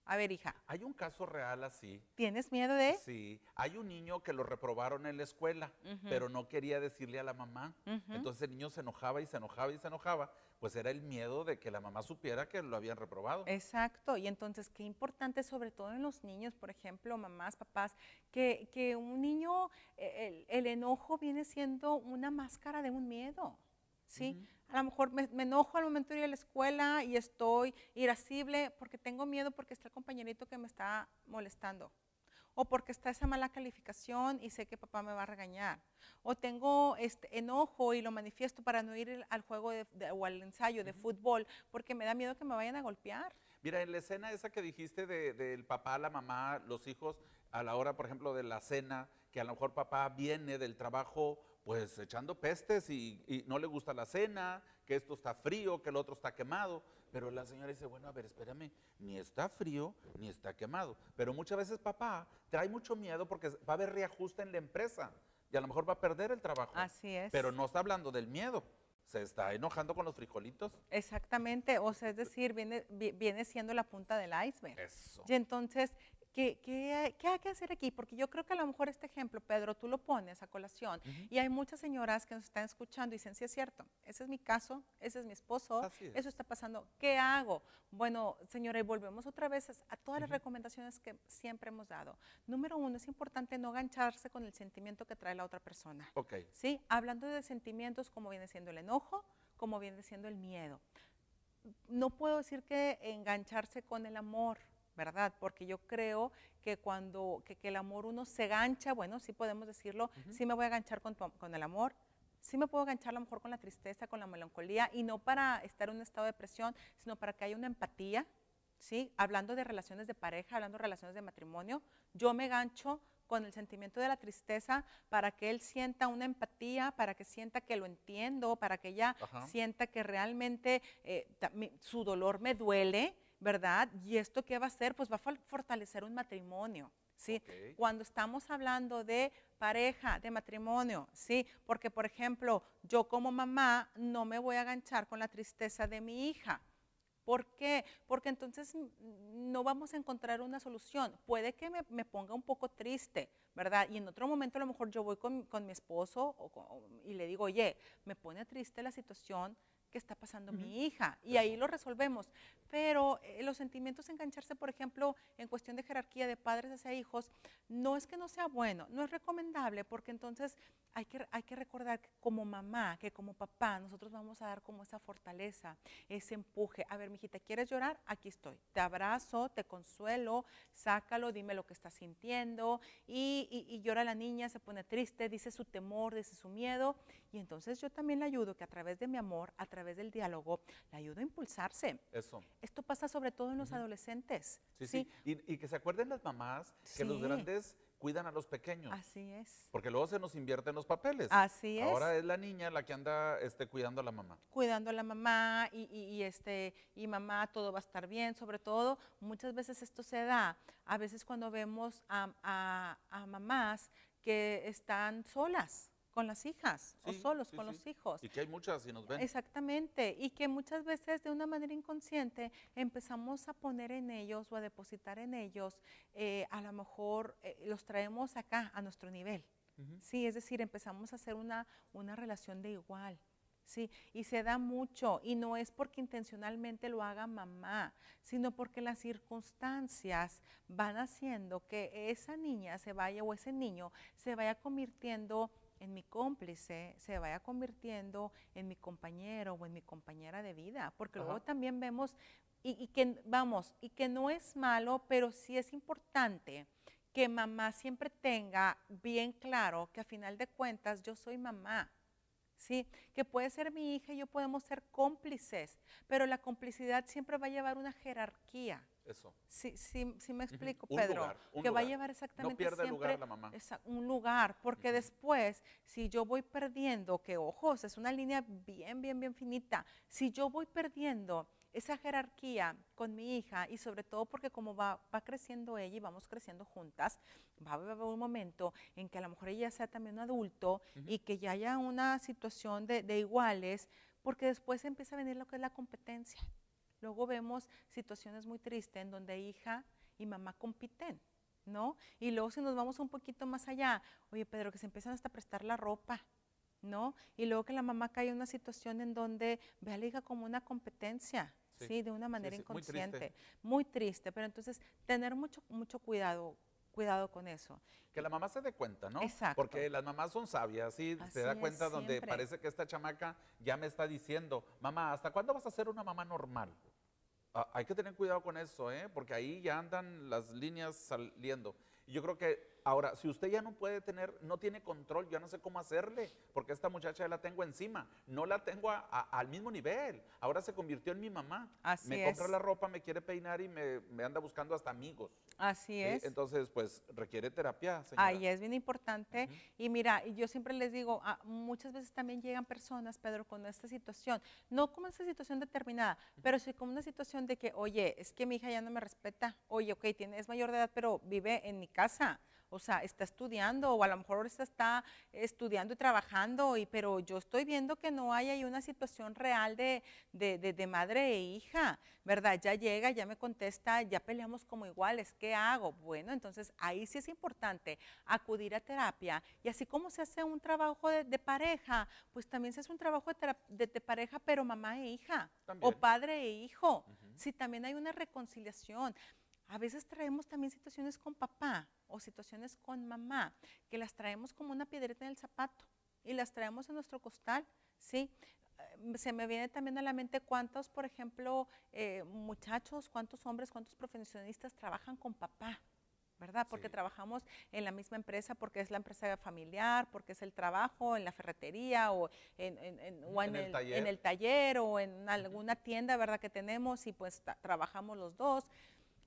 A ver, hija. Hay un caso real así. ¿Tienes miedo de? Sí. Hay un niño que lo reprobaron en la escuela, pero no quería decirle a la mamá. Entonces el niño se enojaba y se enojaba y se enojaba. Pues era el miedo de que la mamá supiera que lo habían reprobado. Exacto. Y entonces qué importante, sobre todo en los niños, por ejemplo, mamás, papás, que un niño, el enojo viene siendo una máscara de un miedo. ¿Sí? A lo mejor me enojo al momento de ir a la escuela y estoy irascible porque tengo miedo porque está el compañerito que me está molestando. O porque está esa mala calificación y sé que papá me va a regañar. O tengo enojo y lo manifiesto para no ir al juego o al ensayo de fútbol porque me da miedo que me vayan a golpear. Mira, en la escena esa que dijiste del papá, la mamá, los hijos, a la hora, por ejemplo, de la cena, que a lo mejor papá viene del trabajo pues echando pestes y no le gusta la cena, que esto está frío, que el otro está quemado. Pero la señora dice, bueno, a ver, espérame, ni está frío ni está quemado. Pero muchas veces papá trae mucho miedo porque va a haber reajuste en la empresa y a lo mejor va a perder el trabajo. Así es. Pero no está hablando del miedo, se está enojando con los frijolitos. Exactamente, o sea, es decir, viene siendo la punta del iceberg. Eso. Y entonces, ¿qué hay que hacer aquí? Porque yo creo que a lo mejor este ejemplo, Pedro, tú lo pones a colación y hay muchas señoras que nos están escuchando y dicen, sí es cierto, ese es mi caso, ese es mi esposo, eso está pasando, ¿qué hago? Bueno, señora, y volvemos otra vez a todas las recomendaciones que siempre hemos dado. Número uno, es importante no gancharse con el sentimiento que trae la otra persona. ¿Sí? Hablando de sentimientos como viene siendo el enojo, como viene siendo el miedo. No puedo decir que engancharse con el amor, ¿verdad? Porque yo creo que cuando el amor uno se gancha, bueno, sí podemos decirlo, sí me voy a ganchar con el amor, sí me puedo ganchar a lo mejor con la tristeza, con la melancolía, y no para estar en un estado de depresión, sino para que haya una empatía, ¿sí? Hablando de relaciones de pareja, hablando de relaciones de matrimonio, yo me gancho con el sentimiento de la tristeza para que él sienta una empatía, para que sienta que lo entiendo, para que ella sienta que realmente su dolor me duele, ¿verdad? ¿Y esto qué va a hacer? Pues va a fortalecer un matrimonio, ¿sí? Cuando estamos hablando de pareja, de matrimonio, ¿sí? Porque, por ejemplo, yo como mamá no me voy a ganchar con la tristeza de mi hija. ¿Por qué? Porque entonces no vamos a encontrar una solución. Puede que me ponga un poco triste, ¿verdad? Y en otro momento a lo mejor yo voy con mi esposo y le digo, oye, me pone triste la situación que está pasando mi hija, y ahí lo resolvemos. Pero los sentimientos, engancharse, por ejemplo, en cuestión de jerarquía de padres hacia hijos, no es que no sea bueno, no es recomendable, porque entonces hay que recordar que como mamá, que como papá, nosotros vamos a dar como esa fortaleza, ese empuje. A ver, mijita, ¿quieres llorar? Aquí estoy. Te abrazo, te consuelo, sácalo, dime lo que estás sintiendo, y llora la niña, se pone triste, dice su temor, dice su miedo, y entonces yo también le ayudo, que a través de mi amor, a través del diálogo, le ayudo a impulsarse. Eso. Esto pasa sobre todo en los adolescentes. Sí. Y que se acuerden las mamás que los grandes cuidan a los pequeños. Así es. Porque luego se nos invierten los papeles. Así es. Ahora es la niña la que anda cuidando a la mamá. Cuidando a la mamá y mamá, todo va a estar bien. Sobre todo, muchas veces esto se da, a veces cuando vemos a mamás que están solas con las hijas o solos con los hijos. Y que hay muchas y nos ven. Exactamente, y que muchas veces de una manera inconsciente empezamos a poner en ellos o a depositar en ellos, a lo mejor los traemos acá a nuestro nivel. Sí, es decir, empezamos a hacer una relación de igual. Sí, y se da mucho, y no es porque intencionalmente lo haga mamá, sino porque las circunstancias van haciendo que esa niña se vaya o ese niño se vaya convirtiendo en mi cómplice, se vaya convirtiendo en mi compañero o en mi compañera de vida, porque luego también vemos, y que no es malo, pero sí es importante que mamá siempre tenga bien claro que a final de cuentas yo soy mamá. Sí, que puede ser mi hija y yo podemos ser cómplices, pero la complicidad siempre va a llevar una jerarquía. Eso. Sí me explico, Un Pedro. lugar, un que va a lugar. llevar exactamente No pierde siempre lugar la mamá. un lugar, porque después, si yo voy perdiendo, que ojos, es una línea bien finita, si yo voy perdiendo esa jerarquía con mi hija, y sobre todo porque como va creciendo ella y vamos creciendo juntas, va a haber un momento en que a lo mejor ella sea también un adulto y que ya haya una situación de iguales, porque después empieza a venir lo que es la competencia. Luego vemos situaciones muy tristes en donde hija y mamá compiten, ¿no? Y luego si nos vamos un poquito más allá, oye Pedro, que se empiezan hasta a prestar la ropa, ¿no? Y luego que la mamá cae en una situación en donde ve a la hija como una competencia, ¿sí? De una manera inconsciente. Muy triste, pero entonces tener mucho cuidado con eso. Que la mamá se dé cuenta, ¿no? Exacto. Porque las mamás son sabias, ¿sí? Se da cuenta donde siempre. parece que esta chamaca ya me está diciendo, mamá, ¿hasta cuándo vas a ser una mamá normal? Hay que tener cuidado con eso, ¿eh? Porque ahí ya andan las líneas saliendo. Y yo creo que ahora, si usted ya no tiene control, yo no sé cómo hacerle, porque esta muchacha ya la tengo encima, no la tengo al mismo nivel. Ahora se convirtió en mi mamá. Así me compra la ropa, me quiere peinar y me anda buscando hasta amigos. Así ¿sí? es. Entonces, pues requiere terapia, señora. Ahí es bien importante. Y mira, yo siempre les digo, muchas veces también llegan personas, Pedro, con esta situación, no como esta situación determinada, pero sí como una situación de que, oye, es que mi hija ya no me respeta, oye, ok, es mayor de edad, pero vive en mi casa. O sea, está estudiando o a lo mejor ahorita está estudiando y trabajando, pero yo estoy viendo que no hay ahí una situación real de madre e hija, ¿verdad? Ya llega, ya me contesta, ya peleamos como iguales, ¿qué hago? Bueno, entonces ahí sí es importante acudir a terapia y así como se hace un trabajo de pareja, pues también se hace un trabajo de pareja, pero mamá e hija También. o padre e hijo. Sí, también hay una reconciliación. A veces traemos también situaciones con papá o situaciones con mamá, que las traemos como una piedrita en el zapato y las traemos en nuestro costal, ¿sí? Se me viene también a la mente cuántos, por ejemplo, muchachos, cuántos hombres, cuántos profesionistas trabajan con papá, ¿verdad? Porque trabajamos en la misma empresa, porque es la empresa familiar, porque es el trabajo en la ferretería o en el taller o en alguna tienda, ¿verdad? Que tenemos y pues trabajamos los dos.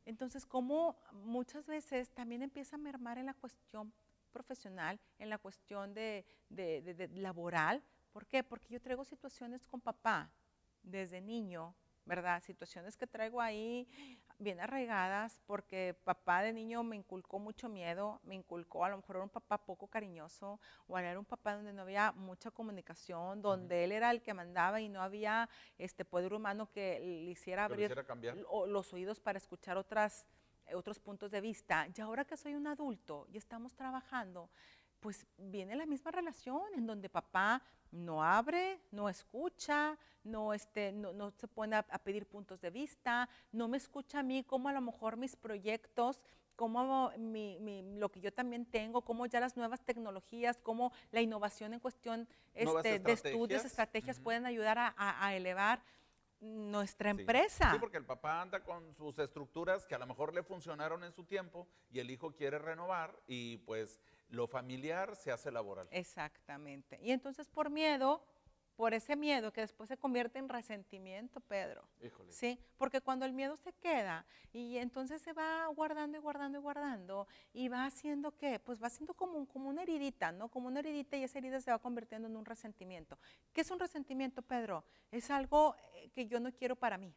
Entonces, como muchas veces también empieza a mermar en la cuestión profesional, en la cuestión de laboral. ¿Por qué? Porque yo traigo situaciones con papá desde niño, ¿verdad? Situaciones que traigo ahí bien arraigadas porque papá de niño me inculcó mucho miedo, me inculcó a lo mejor era un papá poco cariñoso o era un papá donde no había mucha comunicación, donde él era el que mandaba y no había poder humano que le hiciera abrir los oídos para escuchar otros puntos de vista. Y ahora que soy un adulto y estamos trabajando, pues viene la misma relación en donde papá no abre, no escucha, no se pone a pedir puntos de vista, no me escucha a mí como a lo mejor mis proyectos, como lo que yo también tengo, como ya las nuevas tecnologías, como la innovación en cuestión de estudios, estrategias pueden ayudar a elevar nuestra empresa. Sí, porque el papá anda con sus estructuras que a lo mejor le funcionaron en su tiempo y el hijo quiere renovar y pues lo familiar se hace laboral. Exactamente. Y entonces por ese miedo que después se convierte en resentimiento, Pedro. Híjole. Sí, porque cuando el miedo se queda y entonces se va guardando y guardando y guardando y va haciendo ¿qué? Pues va haciendo como una heridita, ¿no? Como una heridita y esa herida se va convirtiendo en un resentimiento. ¿Qué es un resentimiento, Pedro? Es algo que yo no quiero para mí,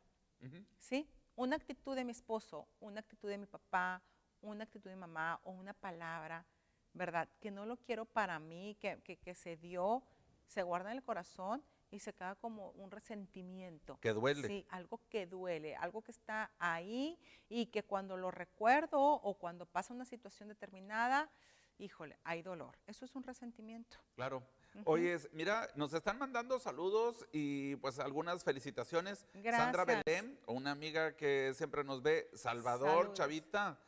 ¿sí? Una actitud de mi esposo, una actitud de mi papá, una actitud de mi mamá o una palabra, ¿verdad? Que no lo quiero para mí, que se dio, se guarda en el corazón y se queda como un resentimiento. Que duele. Sí, algo que duele, algo que está ahí y que cuando lo recuerdo o cuando pasa una situación determinada, híjole, hay dolor. Eso es un resentimiento. Claro. Oye, mira, nos están mandando saludos y pues algunas felicitaciones. Sandra Gracias. Belén, una amiga que siempre nos ve, Salvador, Saludos. Chavita,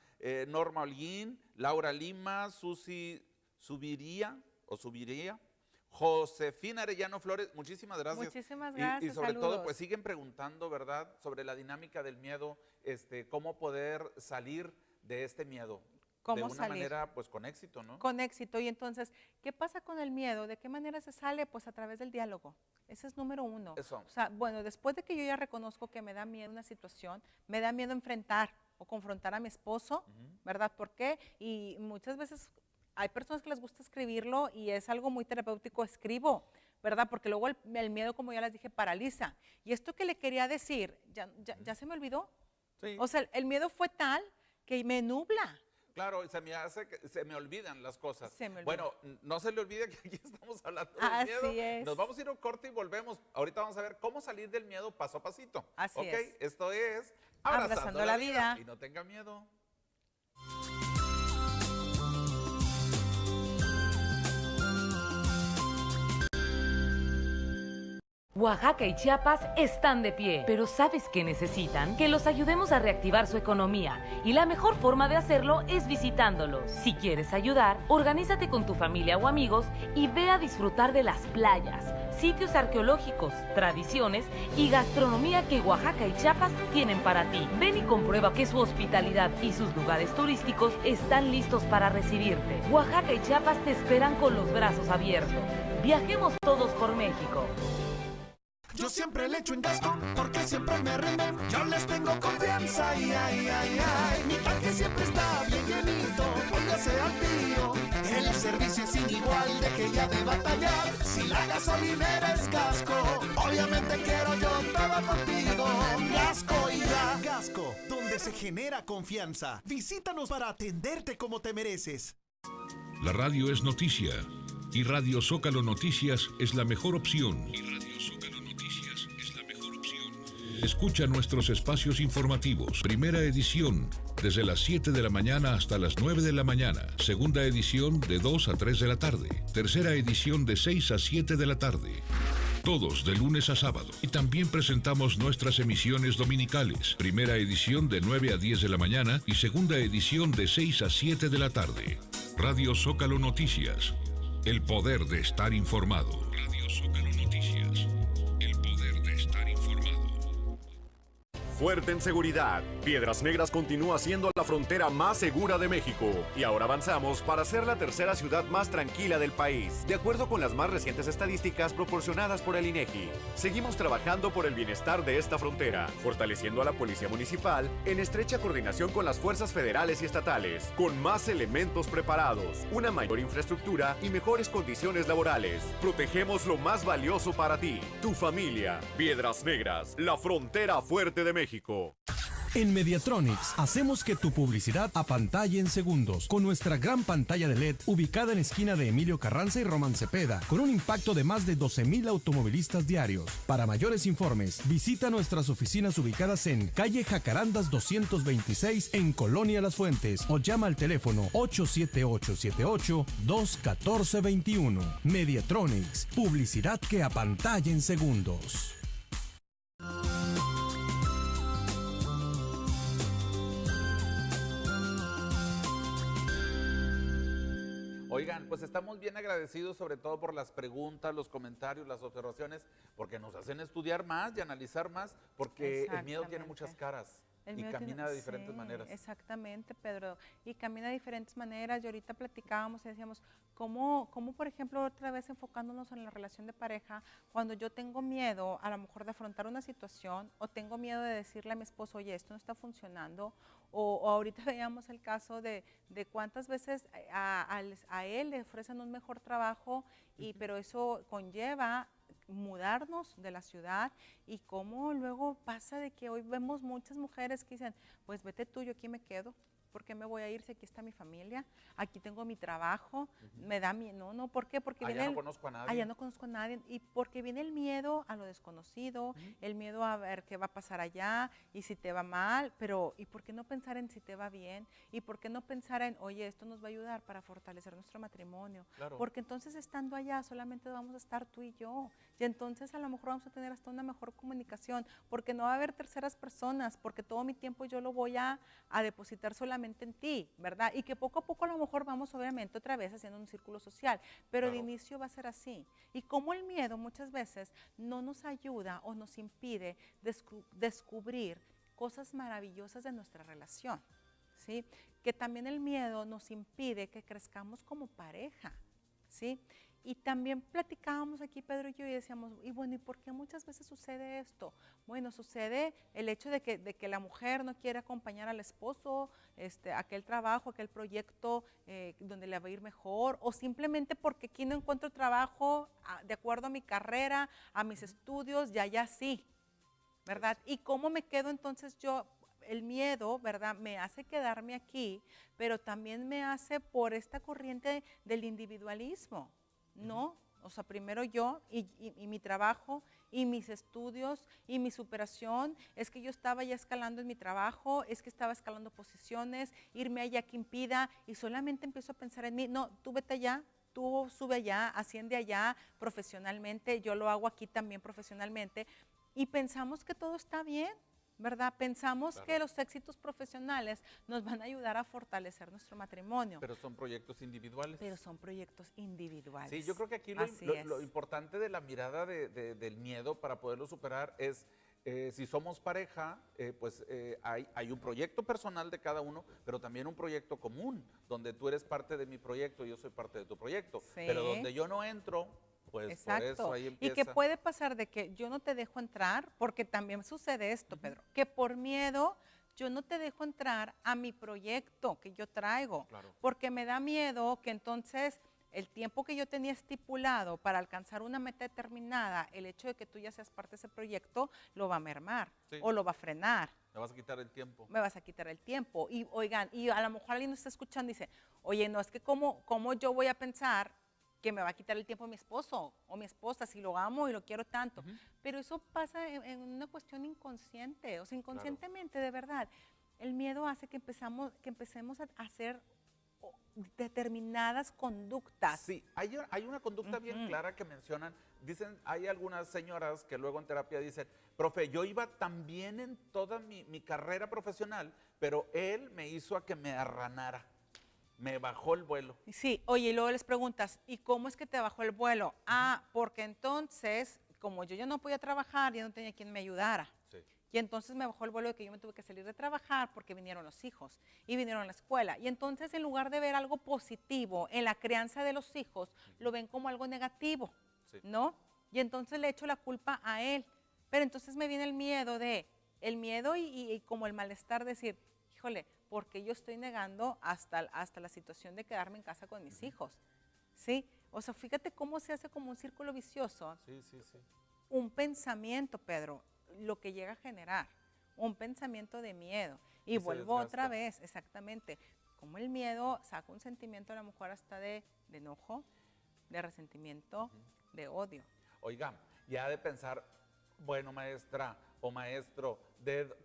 Norma Holguín, Laura Lima, Susi Subiría, Josefina Arellano Flores, muchísimas gracias. Muchísimas Y gracias, sobre todo, saludos. pues siguen preguntando, ¿verdad?, sobre la dinámica del miedo, cómo poder salir de este miedo. ¿Cómo de una salir? manera, pues con éxito, ¿no? Con éxito. Y entonces, ¿qué pasa con el miedo? ¿De qué manera se sale? Pues a través del diálogo. Ese es número uno. Eso. O sea, bueno, después de que yo ya reconozco que me da miedo una situación, me da miedo enfrentar o confrontar a mi esposo, ¿verdad? ¿Por qué? Y muchas veces hay personas que les gusta escribirlo y es algo muy terapéutico, escribo, ¿verdad? Porque luego el miedo, como ya les dije, paraliza. Y esto que le quería decir, ¿ya se me olvidó? Sí. O sea, el miedo fue tal que me nubla. Claro, se me hace que se me olvidan las cosas. Se me olvida. Bueno, no se le olvide que aquí estamos hablando del Así miedo. es. Nos vamos a ir a un corte y volvemos. Ahorita vamos a ver cómo salir del miedo paso a pasito. Así ¿Ok? es. Esto es Abrazando la vida. Y no tenga miedo. Oaxaca y Chiapas están de pie, pero ¿sabes qué necesitan? Que los ayudemos a reactivar su economía y la mejor forma de hacerlo es visitándolos. Si quieres ayudar, organízate con tu familia o amigos y ve a disfrutar de las playas, sitios arqueológicos, tradiciones y gastronomía que Oaxaca y Chiapas tienen para ti. Ven y comprueba que su hospitalidad y sus lugares turísticos están listos para recibirte. Oaxaca y Chiapas te esperan con los brazos abiertos. Viajemos todos por México. Yo siempre le echo en Gasco porque siempre me rinden. Yo les tengo confianza, ay, ay, ay, ay. Mi tanque siempre está bien llenito, póngase al tiro. El servicio es sin igual, deje ya de batallar. Si la gasolinera es Gasco, obviamente quiero yo todo contigo. Gasco y ya. Gasco, donde se genera confianza. Visítanos para atenderte como te mereces. La radio es noticia y Radio Zócalo Noticias es la mejor opción. Escucha nuestros espacios informativos. Primera edición, desde las 7 de la mañana hasta las 9 de la mañana. Segunda edición, de 2 a 3 de la tarde. Tercera edición, de 6 a 7 de la tarde. Todos de lunes a sábado. Y también presentamos nuestras emisiones dominicales. Primera edición, de 9 a 10 de la mañana y segunda edición, de 6 a 7 de la tarde. Radio Zócalo Noticias. El poder de estar informado. Radio Zócalo Noticias. El poder de estar informado. Fuerte en seguridad, Piedras Negras continúa siendo la frontera más segura de México y ahora avanzamos para ser la tercera ciudad más tranquila del país, de acuerdo con las más recientes estadísticas proporcionadas por el INEGI. Seguimos trabajando por el bienestar de esta frontera, fortaleciendo a la Policía Municipal en estrecha coordinación con las fuerzas federales y estatales, con más elementos preparados, una mayor infraestructura y mejores condiciones laborales. Protegemos lo más valioso para ti, tu familia. Piedras Negras, la frontera fuerte de México. En Mediatronics hacemos que tu publicidad apantalle en segundos con nuestra gran pantalla de LED ubicada en esquina de Emilio Carranza y Román Cepeda con un impacto de más de 12,000 automovilistas diarios. Para mayores informes, visita nuestras oficinas ubicadas en calle Jacarandas 226 en Colonia Las Fuentes o llama al teléfono 878-78-21421. Mediatronics, publicidad que apantalla en segundos. Oigan, pues estamos bien agradecidos sobre todo por las preguntas, los comentarios, las observaciones, porque nos hacen estudiar más y analizar más, porque el miedo tiene muchas caras y camina de diferentes maneras. Exactamente, Pedro, y camina de diferentes maneras y ahorita platicábamos y decíamos, ¿cómo por ejemplo otra vez enfocándonos en la relación de pareja, cuando yo tengo miedo a lo mejor de afrontar una situación o tengo miedo de decirle a mi esposo, oye, esto no está funcionando, o ahorita veíamos el caso de cuántas veces a él le ofrecen un mejor trabajo, pero eso conlleva mudarnos de la ciudad y cómo luego pasa de que hoy vemos muchas mujeres que dicen, pues vete tú, yo aquí me quedo, por qué me voy a ir si aquí está mi familia? Aquí tengo mi trabajo, me da miedo. No, ¿por qué? Porque allá no conozco a nadie. Allá no conozco a nadie. Y porque viene el miedo a lo desconocido, el miedo a ver qué va a pasar allá y si te va mal, pero ¿y por qué no pensar en si te va bien? ¿Y por qué no pensar en, oye, esto nos va a ayudar para fortalecer nuestro matrimonio? Claro. Porque entonces estando allá solamente vamos a estar tú y yo. Y entonces a lo mejor vamos a tener hasta una mejor comunicación, porque no va a haber terceras personas, porque todo mi tiempo yo lo voy a depositar solamente en ti, ¿verdad? Y que poco a poco a lo mejor vamos obviamente otra vez haciendo un círculo social, pero de inicio va a ser así. Y como el miedo muchas veces no nos ayuda o nos impide descubrir cosas maravillosas de nuestra relación, ¿sí? Que también el miedo nos impide que crezcamos como pareja, ¿sí? Y también platicábamos aquí Pedro y yo y decíamos, y bueno, ¿y por qué muchas veces sucede esto? Bueno, sucede el hecho de que la mujer no quiere acompañar al esposo, aquel trabajo, aquel proyecto donde le va a ir mejor, o simplemente porque aquí no encuentro trabajo de acuerdo a mi carrera, a mis estudios, ya sí, ¿verdad? ¿Y cómo me quedo entonces yo? El miedo, ¿verdad? Me hace quedarme aquí, pero también me hace por esta corriente del individualismo, ¿no? O sea, primero yo y mi trabajo y mis estudios y mi superación, es que yo estaba ya escalando en mi trabajo, es que estaba escalando posiciones, irme allá que impida y solamente empiezo a pensar en mí, no, tú vete allá, tú sube allá, asciende allá profesionalmente, yo lo hago aquí también profesionalmente y pensamos que todo está bien, ¿verdad? Pensamos que los éxitos profesionales nos van a ayudar a fortalecer nuestro matrimonio. Pero son proyectos individuales. Pero son proyectos individuales. Sí, yo creo que aquí lo importante de la mirada del miedo para poderlo superar es, si somos pareja, pues hay un proyecto personal de cada uno, pero también un proyecto común, donde tú eres parte de mi proyecto y yo soy parte de tu proyecto. Sí. Pero donde yo no entro, pues exacto. Por eso ahí empieza. Y que puede pasar de que yo no te dejo entrar, porque también sucede esto, Pedro, que por miedo yo no te dejo entrar a mi proyecto que yo traigo, porque me da miedo que entonces el tiempo que yo tenía estipulado para alcanzar una meta determinada, el hecho de que tú ya seas parte de ese proyecto, lo va a mermar o lo va a frenar. Me vas a quitar el tiempo. Me vas a quitar el tiempo. Y oigan, y a lo mejor alguien nos está escuchando y dice, oye, no, es que cómo yo voy a pensar que me va a quitar el tiempo mi esposo o mi esposa si lo amo y lo quiero tanto. Pero eso pasa en una cuestión inconsciente, o sea, inconscientemente, de verdad. El miedo hace que empecemos a hacer determinadas conductas. Sí, hay una conducta bien clara que mencionan. Dicen, hay algunas señoras que luego en terapia dicen, profe, yo iba tan bien en toda mi carrera profesional, pero él me hizo a que me arranara. Me bajó el vuelo. Sí, oye, y luego les preguntas, ¿y cómo es que te bajó el vuelo? Ah, porque entonces, como yo ya no podía trabajar, ya no tenía quien me ayudara. Sí. Y entonces me bajó el vuelo de que yo me tuve que salir de trabajar porque vinieron los hijos y vinieron a la escuela. Y entonces, en lugar de ver algo positivo en la crianza de los hijos, lo ven como algo negativo, ¿no? Y entonces le echo la culpa a él. Pero entonces me viene el miedo y como el malestar de decir, híjole, porque yo estoy negando hasta la situación de quedarme en casa con mis hijos, ¿sí? O sea, fíjate cómo se hace como un círculo vicioso. Sí. Un pensamiento, Pedro, lo que llega a generar, un pensamiento de miedo. Y vuelvo otra vez, exactamente, como el miedo saca un sentimiento a lo mejor hasta de enojo, de resentimiento, de odio. Oiga, ya de pensar, bueno, maestra o maestro,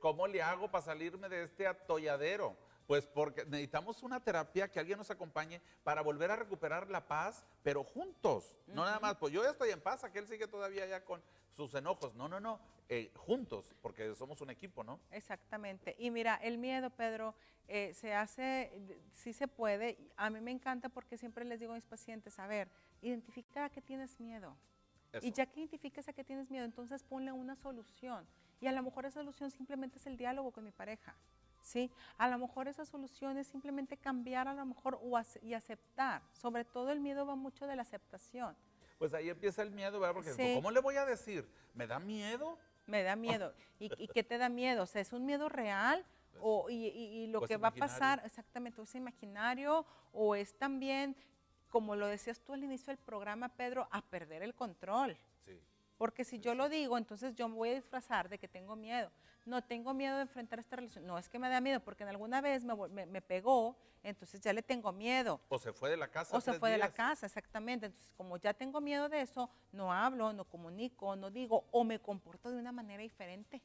¿cómo le hago para salirme de este atolladero? Pues porque necesitamos una terapia, que alguien nos acompañe para volver a recuperar la paz, pero juntos, no nada más, pues yo ya estoy en paz, aquel sigue todavía ya con sus enojos, no, juntos, porque somos un equipo, ¿no? Exactamente, y mira, el miedo, Pedro, se hace, sí se puede, a mí me encanta porque siempre les digo a mis pacientes, a ver, identifica a qué tienes miedo. Eso. Y ya que identifiques a qué tienes miedo, entonces ponle una solución. Y a lo mejor esa solución simplemente es el diálogo con mi pareja, ¿sí? A lo mejor esa solución es simplemente cambiar a lo mejor y aceptar. Sobre todo el miedo va mucho de la aceptación. Pues ahí empieza el miedo, ¿verdad? Porque ¿cómo le voy a decir? ¿Me da miedo? Me da miedo. ¿Y qué te da miedo? O sea, ¿es un miedo real? Y lo que va a pasar, exactamente, ¿es imaginario? ¿O es también, como lo decías tú al inicio del programa, Pedro, a perder el control? Sí. Porque si yo lo digo, entonces yo me voy a disfrazar de que tengo miedo. No tengo miedo de enfrentar esta relación. No es que me da miedo, porque en alguna vez me pegó, entonces ya le tengo miedo. O se fue de la casa. O se 3 fue de la días. casa, exactamente. Entonces, como ya tengo miedo de eso, no hablo, no comunico, no digo, o me comporto de una manera diferente.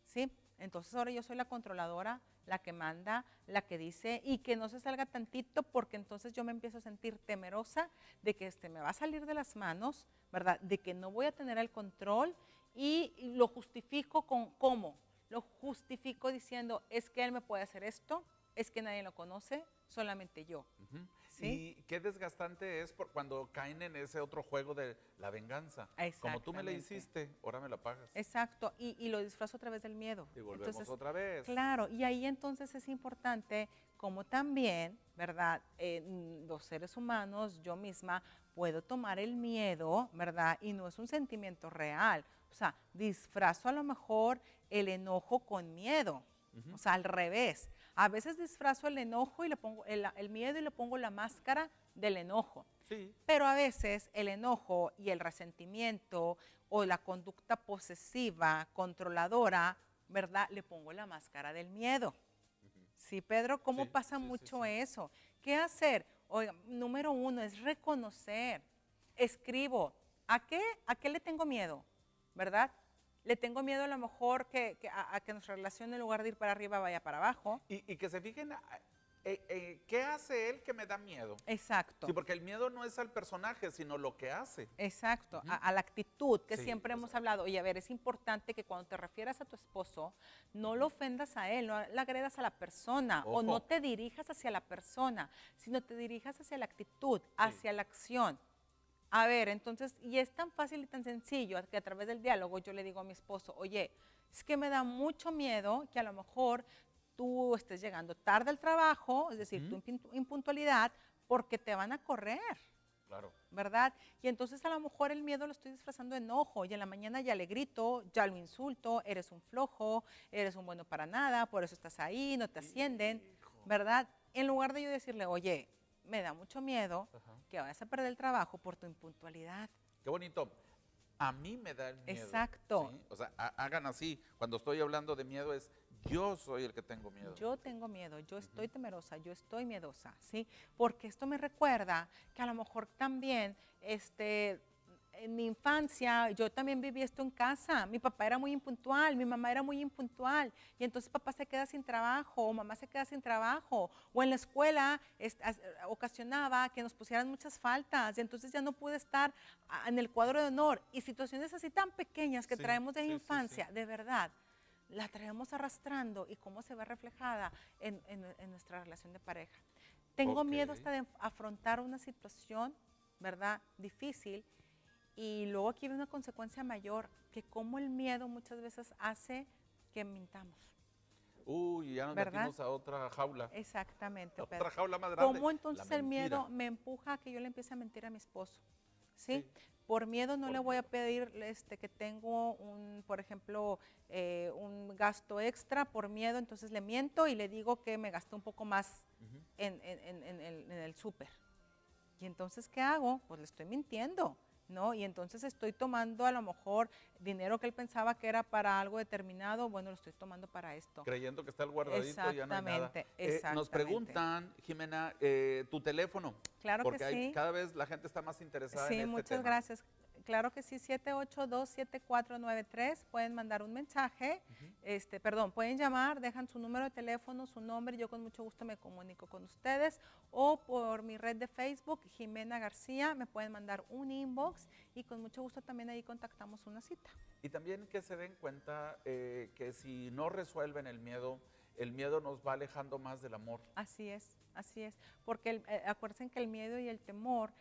¿Sí? Entonces ahora yo soy la controladora, la que manda, la que dice, y que no se salga tantito, porque entonces yo me empiezo a sentir temerosa de que me va a salir de las manos, ¿verdad? De que no voy a tener el control, y lo justifico con ¿cómo? Lo justifico diciendo, es que él me puede hacer esto, es que nadie lo conoce, solamente yo. ¿Sí? Y qué desgastante es cuando caen en ese otro juego de la venganza. Como tú me la hiciste, ahora me la pagas. Exacto, y lo disfrazo a través del miedo. Y volvemos otra vez. Claro, y ahí entonces es importante como también, ¿verdad? Los seres humanos, yo misma, puedo tomar el miedo, ¿verdad? Y no es un sentimiento real. O sea, disfrazo a lo mejor el enojo con miedo. O sea, al revés. A veces disfrazo el enojo y le pongo el miedo y le pongo la máscara del enojo. Sí. Pero a veces el enojo y el resentimiento o la conducta posesiva, controladora, ¿verdad? Le pongo la máscara del miedo. Sí, Pedro, ¿cómo pasa mucho eso? ¿Qué hacer? Oiga, número 1 es reconocer. Escribo. ¿A qué le tengo miedo? ¿Verdad? Le tengo miedo a lo mejor a que nuestra relación, en lugar de ir para arriba, vaya para abajo. Y que se fijen, ¿qué hace él que me da miedo? Exacto. Sí, porque el miedo no es al personaje, sino lo que hace. Exacto, a la actitud que siempre hemos hablado. Oye, a ver, es importante que cuando te refieras a tu esposo, no lo ofendas a él, no le agredas a la persona, o no te dirijas hacia la persona, sino te dirijas hacia la actitud, hacia la acción. A ver, entonces, y es tan fácil y tan sencillo que a través del diálogo yo le digo a mi esposo, oye, es que me da mucho miedo que a lo mejor tú estés llegando tarde al trabajo, es decir, tu impuntualidad, porque te van a correr. Claro. ¿Verdad? Y entonces a lo mejor el miedo lo estoy disfrazando de enojo, y en la mañana ya le grito, ya lo insulto, eres un flojo, eres un bueno para nada, por eso estás ahí, no te ascienden, ¿verdad? En lugar de yo decirle, oye, me da mucho miedo que vayas a perder el trabajo por tu impuntualidad. Qué bonito. A mí me da el miedo. Exacto. ¿Sí? O sea, hagan así. Cuando estoy hablando de miedo es, yo soy el que tengo miedo. Yo tengo miedo, yo estoy temerosa, yo estoy miedosa, ¿sí? Porque esto me recuerda que a lo mejor también, en mi infancia, yo también viví esto en casa. Mi papá era muy impuntual, mi mamá era muy impuntual, y entonces papá se queda sin trabajo, o mamá se queda sin trabajo, o en la escuela ocasionaba que nos pusieran muchas faltas, y entonces ya no pude estar en el cuadro de honor. Y situaciones así tan pequeñas que traemos de infancia, de verdad, la traemos arrastrando, y cómo se ve reflejada en nuestra relación de pareja. Tengo miedo hasta de afrontar una situación, ¿verdad?, difícil. Y luego aquí viene una consecuencia mayor, que como el miedo muchas veces hace que mintamos. Uy, ya nos metimos a otra jaula. Exactamente, Otra Pedro. jaula más grande. ¿Cómo entonces el miedo me empuja a que yo le empiece a mentir a mi esposo? ¿Sí? Por miedo no le voy a pedir que tengo, por ejemplo, un gasto extra. Por miedo entonces le miento y le digo que me gasté un poco más en el súper. Y entonces, ¿qué hago? Pues le estoy mintiendo, ¿no? Y entonces estoy tomando a lo mejor dinero que él pensaba que era para algo determinado, bueno, lo estoy tomando para esto. Creyendo que está el guardadito y ya no hay nada. Exactamente. Nos preguntan, Jimena, tu teléfono. Claro porque que sí. Cada vez la gente está más interesada en este tema. Sí, muchas gracias. Claro que sí, 782-7493. Pueden mandar un mensaje, pueden llamar, dejan su número de teléfono, su nombre, yo con mucho gusto me comunico con ustedes, o por mi red de Facebook, Jimena García, me pueden mandar un inbox y con mucho gusto también ahí contactamos una cita. Y también que se den cuenta que si no resuelven el miedo nos va alejando más del amor. Así es, porque acuérdense que el miedo y el temor,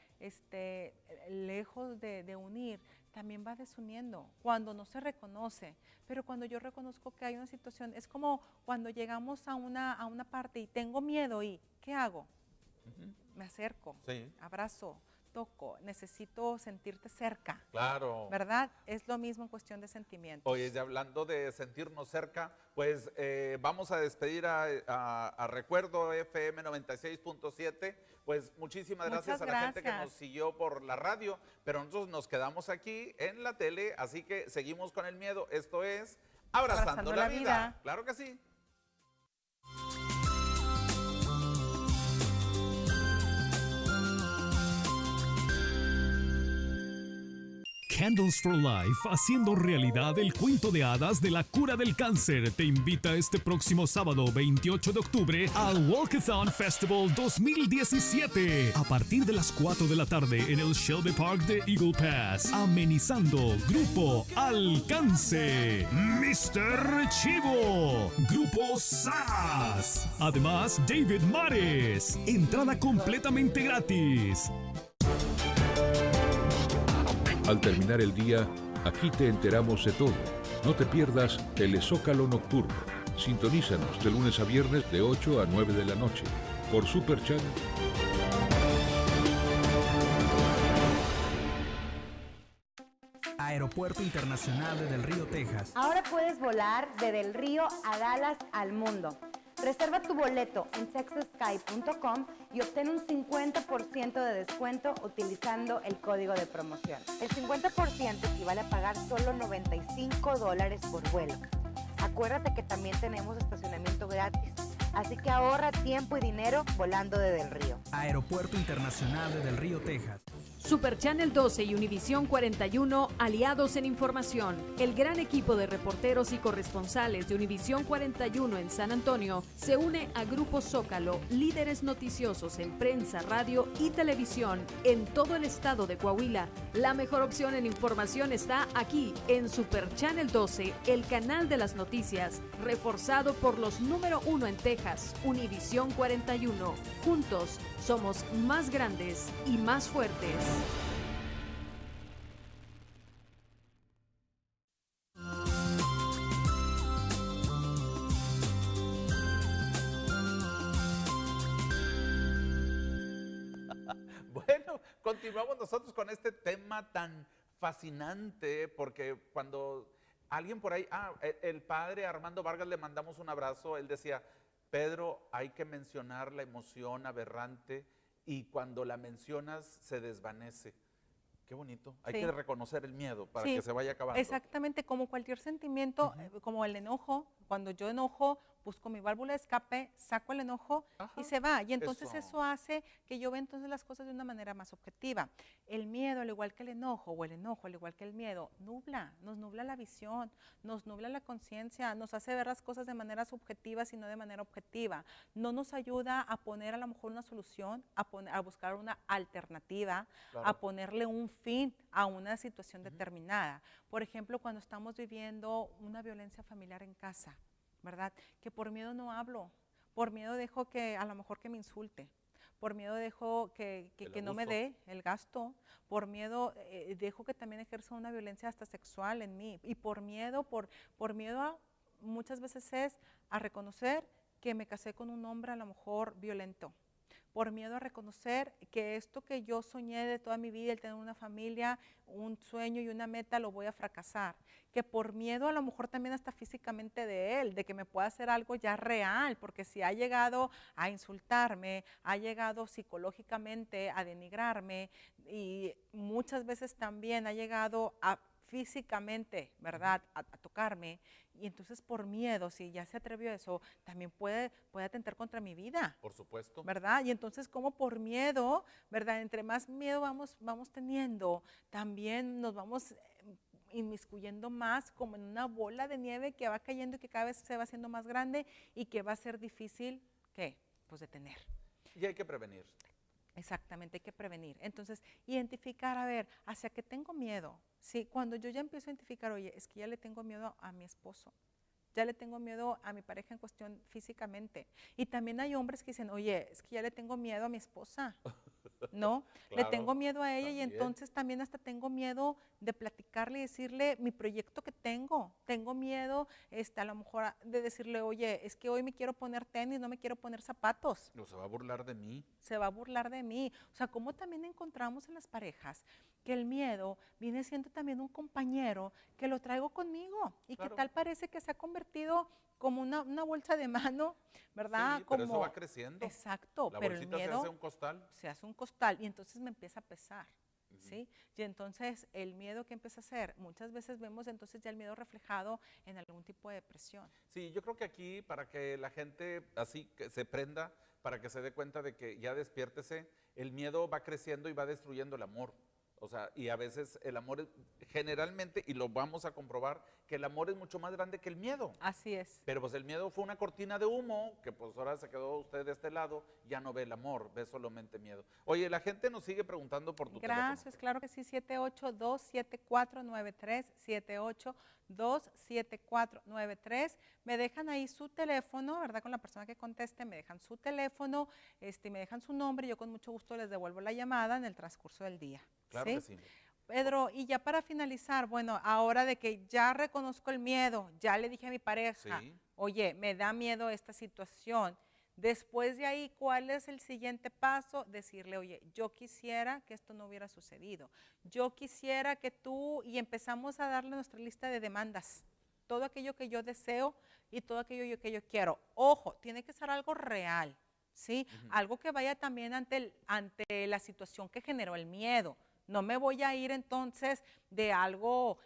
lejos de unir, también va desuniendo cuando no se reconoce. Pero cuando yo reconozco que hay una situación, es como cuando llegamos a una parte y tengo miedo, ¿y qué hago? Me acerco, abrazo, toco, necesito sentirte cerca. Claro. ¿Verdad? Es lo mismo en cuestión de sentimientos. Oye, ya hablando de sentirnos cerca, pues vamos a despedir a Recuerdo FM 96.7. Pues muchísimas gracias a la gente que nos siguió por la radio, pero nosotros nos quedamos aquí en la tele, así que seguimos con el miedo. Esto es Abrazando la vida. Claro que sí. Candles for Life, haciendo realidad el cuento de hadas de la cura del cáncer, te invita este próximo sábado 28 de octubre al Walkathon Festival 2017 a partir de las 4 de la tarde en el Shelby Park de Eagle Pass, amenizando Grupo Alcance, Mr. Chivo, Grupo SAS, además David Mares, entrada completamente gratis. Al terminar el día, aquí te enteramos de todo. No te pierdas Telezócalo Nocturno. Sintonízanos de lunes a viernes de 8 a 9 de la noche por Super Channel. Aeropuerto Internacional de Del Río, Texas. Ahora puedes volar de Del Río a Dallas al mundo. Reserva tu boleto en texassky.com y obtén un 50% de descuento utilizando el código de promoción. El 50% equivale a pagar solo $95 por vuelo. Acuérdate que también tenemos estacionamiento gratis, así que ahorra tiempo y dinero volando de Del Río. Aeropuerto Internacional de Del Río, Texas. Super Channel 12 y Univisión 41, aliados en información. El gran equipo de reporteros y corresponsales de Univisión 41 en San Antonio se une a Grupo Zócalo, líderes noticiosos en prensa, radio y televisión en todo el estado de Coahuila. La mejor opción en información está aquí, en Super Channel 12, el canal de las noticias, reforzado por los número 1 en Texas, Univisión 41. Juntos somos más grandes y más fuertes. Bueno, continuamos nosotros con este tema tan fascinante, porque cuando alguien por ahí, el padre Armando Vargas, le mandamos un abrazo, él decía, Pedro, hay que mencionar la emoción aberrante y cuando la mencionas se desvanece. Qué bonito. Hay que reconocer el miedo para que se vaya acabando. Exactamente, como cualquier sentimiento, como el enojo. Cuando yo enojo, busco mi válvula de escape, saco el enojo y se va. Y entonces eso hace que yo vea entonces las cosas de una manera más objetiva. El miedo, al igual que el enojo, o el enojo, al igual que el miedo, nos nubla la visión, nos nubla la conciencia, nos hace ver las cosas de manera subjetiva y no de manera objetiva. No nos ayuda a poner a lo mejor una solución, a buscar una alternativa, a ponerle un fin a una situación determinada. Por ejemplo, cuando estamos viviendo una violencia familiar en casa, ¿verdad? Que por miedo no hablo, por miedo dejo que a lo mejor que me insulte, por miedo dejo que no me dé el gasto, por miedo dejo que también ejerza una violencia hasta sexual en mí, y por miedo muchas veces es a reconocer que me casé con un hombre a lo mejor violento, por miedo a reconocer que esto que yo soñé de toda mi vida, el tener una familia, un sueño y una meta, lo voy a fracasar. Que por miedo a lo mejor también hasta físicamente de él, de que me pueda hacer algo ya real, porque si ha llegado a insultarme, ha llegado psicológicamente a denigrarme y muchas veces también ha llegado a físicamente, ¿verdad?, a tocarme, y entonces por miedo, si ya se atrevió a eso, también puede atentar contra mi vida. Por supuesto. ¿Verdad? Y entonces como por miedo, ¿verdad?, entre más miedo vamos teniendo, también nos vamos inmiscuyendo más como en una bola de nieve que va cayendo y que cada vez se va haciendo más grande y que va a ser difícil, ¿qué?, pues detener. Y hay que prevenir. Exactamente, hay que prevenir. Entonces, identificar, a ver, hacia qué tengo miedo. Sí, cuando yo ya empiezo a identificar, oye, es que ya le tengo miedo a mi esposo, ya le tengo miedo a mi pareja en cuestión físicamente. Y también hay hombres que dicen, oye, es que ya le tengo miedo a mi esposa. ¿no? Claro, le tengo miedo a ella y también. entonces también hasta tengo miedo de platicarle y decirle mi proyecto que tengo. Tengo miedo a lo mejor de decirle, oye, es que hoy me quiero poner tenis, no me quiero poner zapatos. O se va a burlar de mí. Se va a burlar de mí. O sea, como también encontramos en las parejas que el miedo viene siendo también un compañero que lo traigo conmigo y Claro. que tal parece que se ha convertido como una bolsa de mano, ¿verdad? Sí, pero como, eso va creciendo. Exacto, La pero el bolsita miedo se hace un costal. se hace un costal y entonces me empieza a pesar. ¿Sí? Y entonces el miedo que empieza a hacer, muchas veces vemos entonces ya el miedo reflejado en algún tipo de depresión. Sí, yo creo que aquí para que la gente así que se prenda, para que se dé cuenta de que ya despiértese, el miedo va creciendo y va destruyendo el amor. O sea, y a veces el amor es, generalmente, y lo vamos a comprobar, que el amor es mucho más grande que el miedo. Así es. Pero pues el miedo fue una cortina de humo, que pues ahora se quedó usted de este lado, ya no ve el amor, ve solamente miedo. Oye, la gente nos sigue preguntando por tu Gracias, claro que sí, 7827493, 7827493. Me dejan ahí su teléfono, ¿verdad? Con la persona que conteste, me dejan su teléfono, me dejan su nombre, yo con mucho gusto les devuelvo la llamada en el transcurso del día. Claro ¿sí? que sí. Pedro, y ya para finalizar, bueno, ahora de que ya reconozco el miedo, ya le dije a mi pareja, Sí. oye, me da miedo esta situación. Después de ahí, ¿cuál es el siguiente paso? Decirle, oye, yo quisiera que esto no hubiera sucedido. Yo quisiera que tú, y empezamos a darle nuestra lista de demandas. Todo aquello que yo deseo y todo aquello que yo quiero. Ojo, tiene que ser algo real, ¿sí? Algo que vaya también ante la situación que generó el miedo. No me voy a ir entonces de algo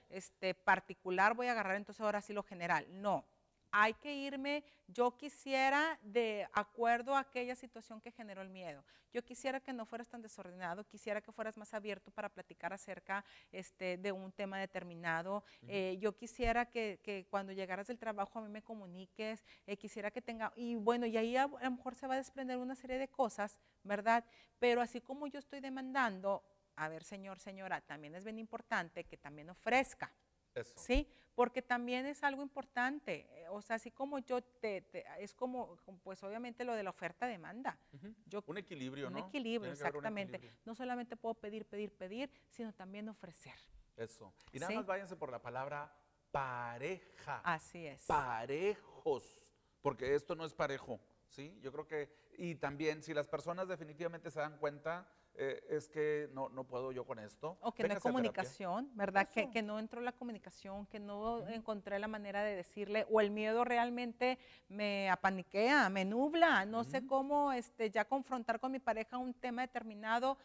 particular, voy a agarrar entonces ahora sí lo general. No, hay que irme, yo quisiera de acuerdo a aquella situación que generó el miedo. Yo quisiera que no fueras tan desordenado, quisiera que fueras más abierto para platicar acerca de un tema determinado. Yo quisiera que cuando llegaras del trabajo a mí me comuniques, quisiera que tenga, y bueno, y ahí a lo mejor se va a desprender una serie de cosas, ¿verdad? Pero así como yo estoy demandando, a ver, señor, señora, también es bien importante que también ofrezca. Eso. Sí, porque también es algo importante, o sea, así como yo es como, pues obviamente lo de la oferta-demanda. Un equilibrio, ¿no? Un equilibrio, Tiene que haber un exactamente. equilibrio. No solamente puedo pedir, sino también ofrecer. Eso. Y nada ¿Sí? más váyanse por la palabra pareja. Así es. Parejos. Porque esto no es parejo, ¿sí? Yo creo que, y también si las personas definitivamente se dan cuenta, es que no puedo yo con esto. O que no hay véngase a terapia. comunicación, ¿verdad? Que no entró la comunicación, que no encontré la manera de decirle, o el miedo realmente me apaniquea, me nubla, no sé cómo ya confrontar con mi pareja un tema determinado.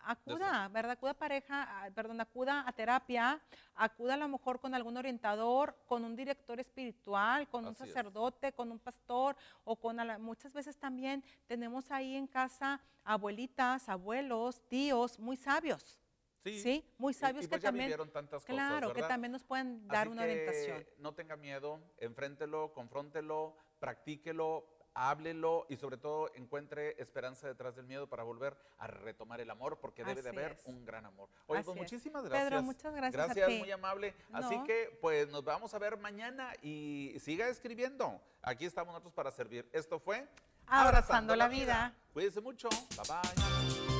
Acuda, ¿verdad? Acuda a terapia, acuda a lo mejor con algún orientador, con un director espiritual, con un sacerdote, con un pastor, o muchas veces también tenemos ahí en casa abuelitas, abuelos, tíos muy sabios. Sí, muy sabios y pues que ya también, vivieron tantas cosas, claro, que ¿verdad? también nos pueden dar Así una que orientación. no tenga miedo, enfréntelo, confróntelo, practíquelo, háblelo y sobre todo encuentre esperanza detrás del miedo para volver a retomar el amor, porque debe de Así haber es. un gran amor. Oye, pues Así es. muchísimas gracias. Pedro, muchas gracias a Gracias, ti. muy amable. No. Así que pues nos vamos a ver mañana y siga escribiendo. Aquí estamos nosotros para servir. Esto fue Abrazando la vida. Cuídense mucho. Bye bye.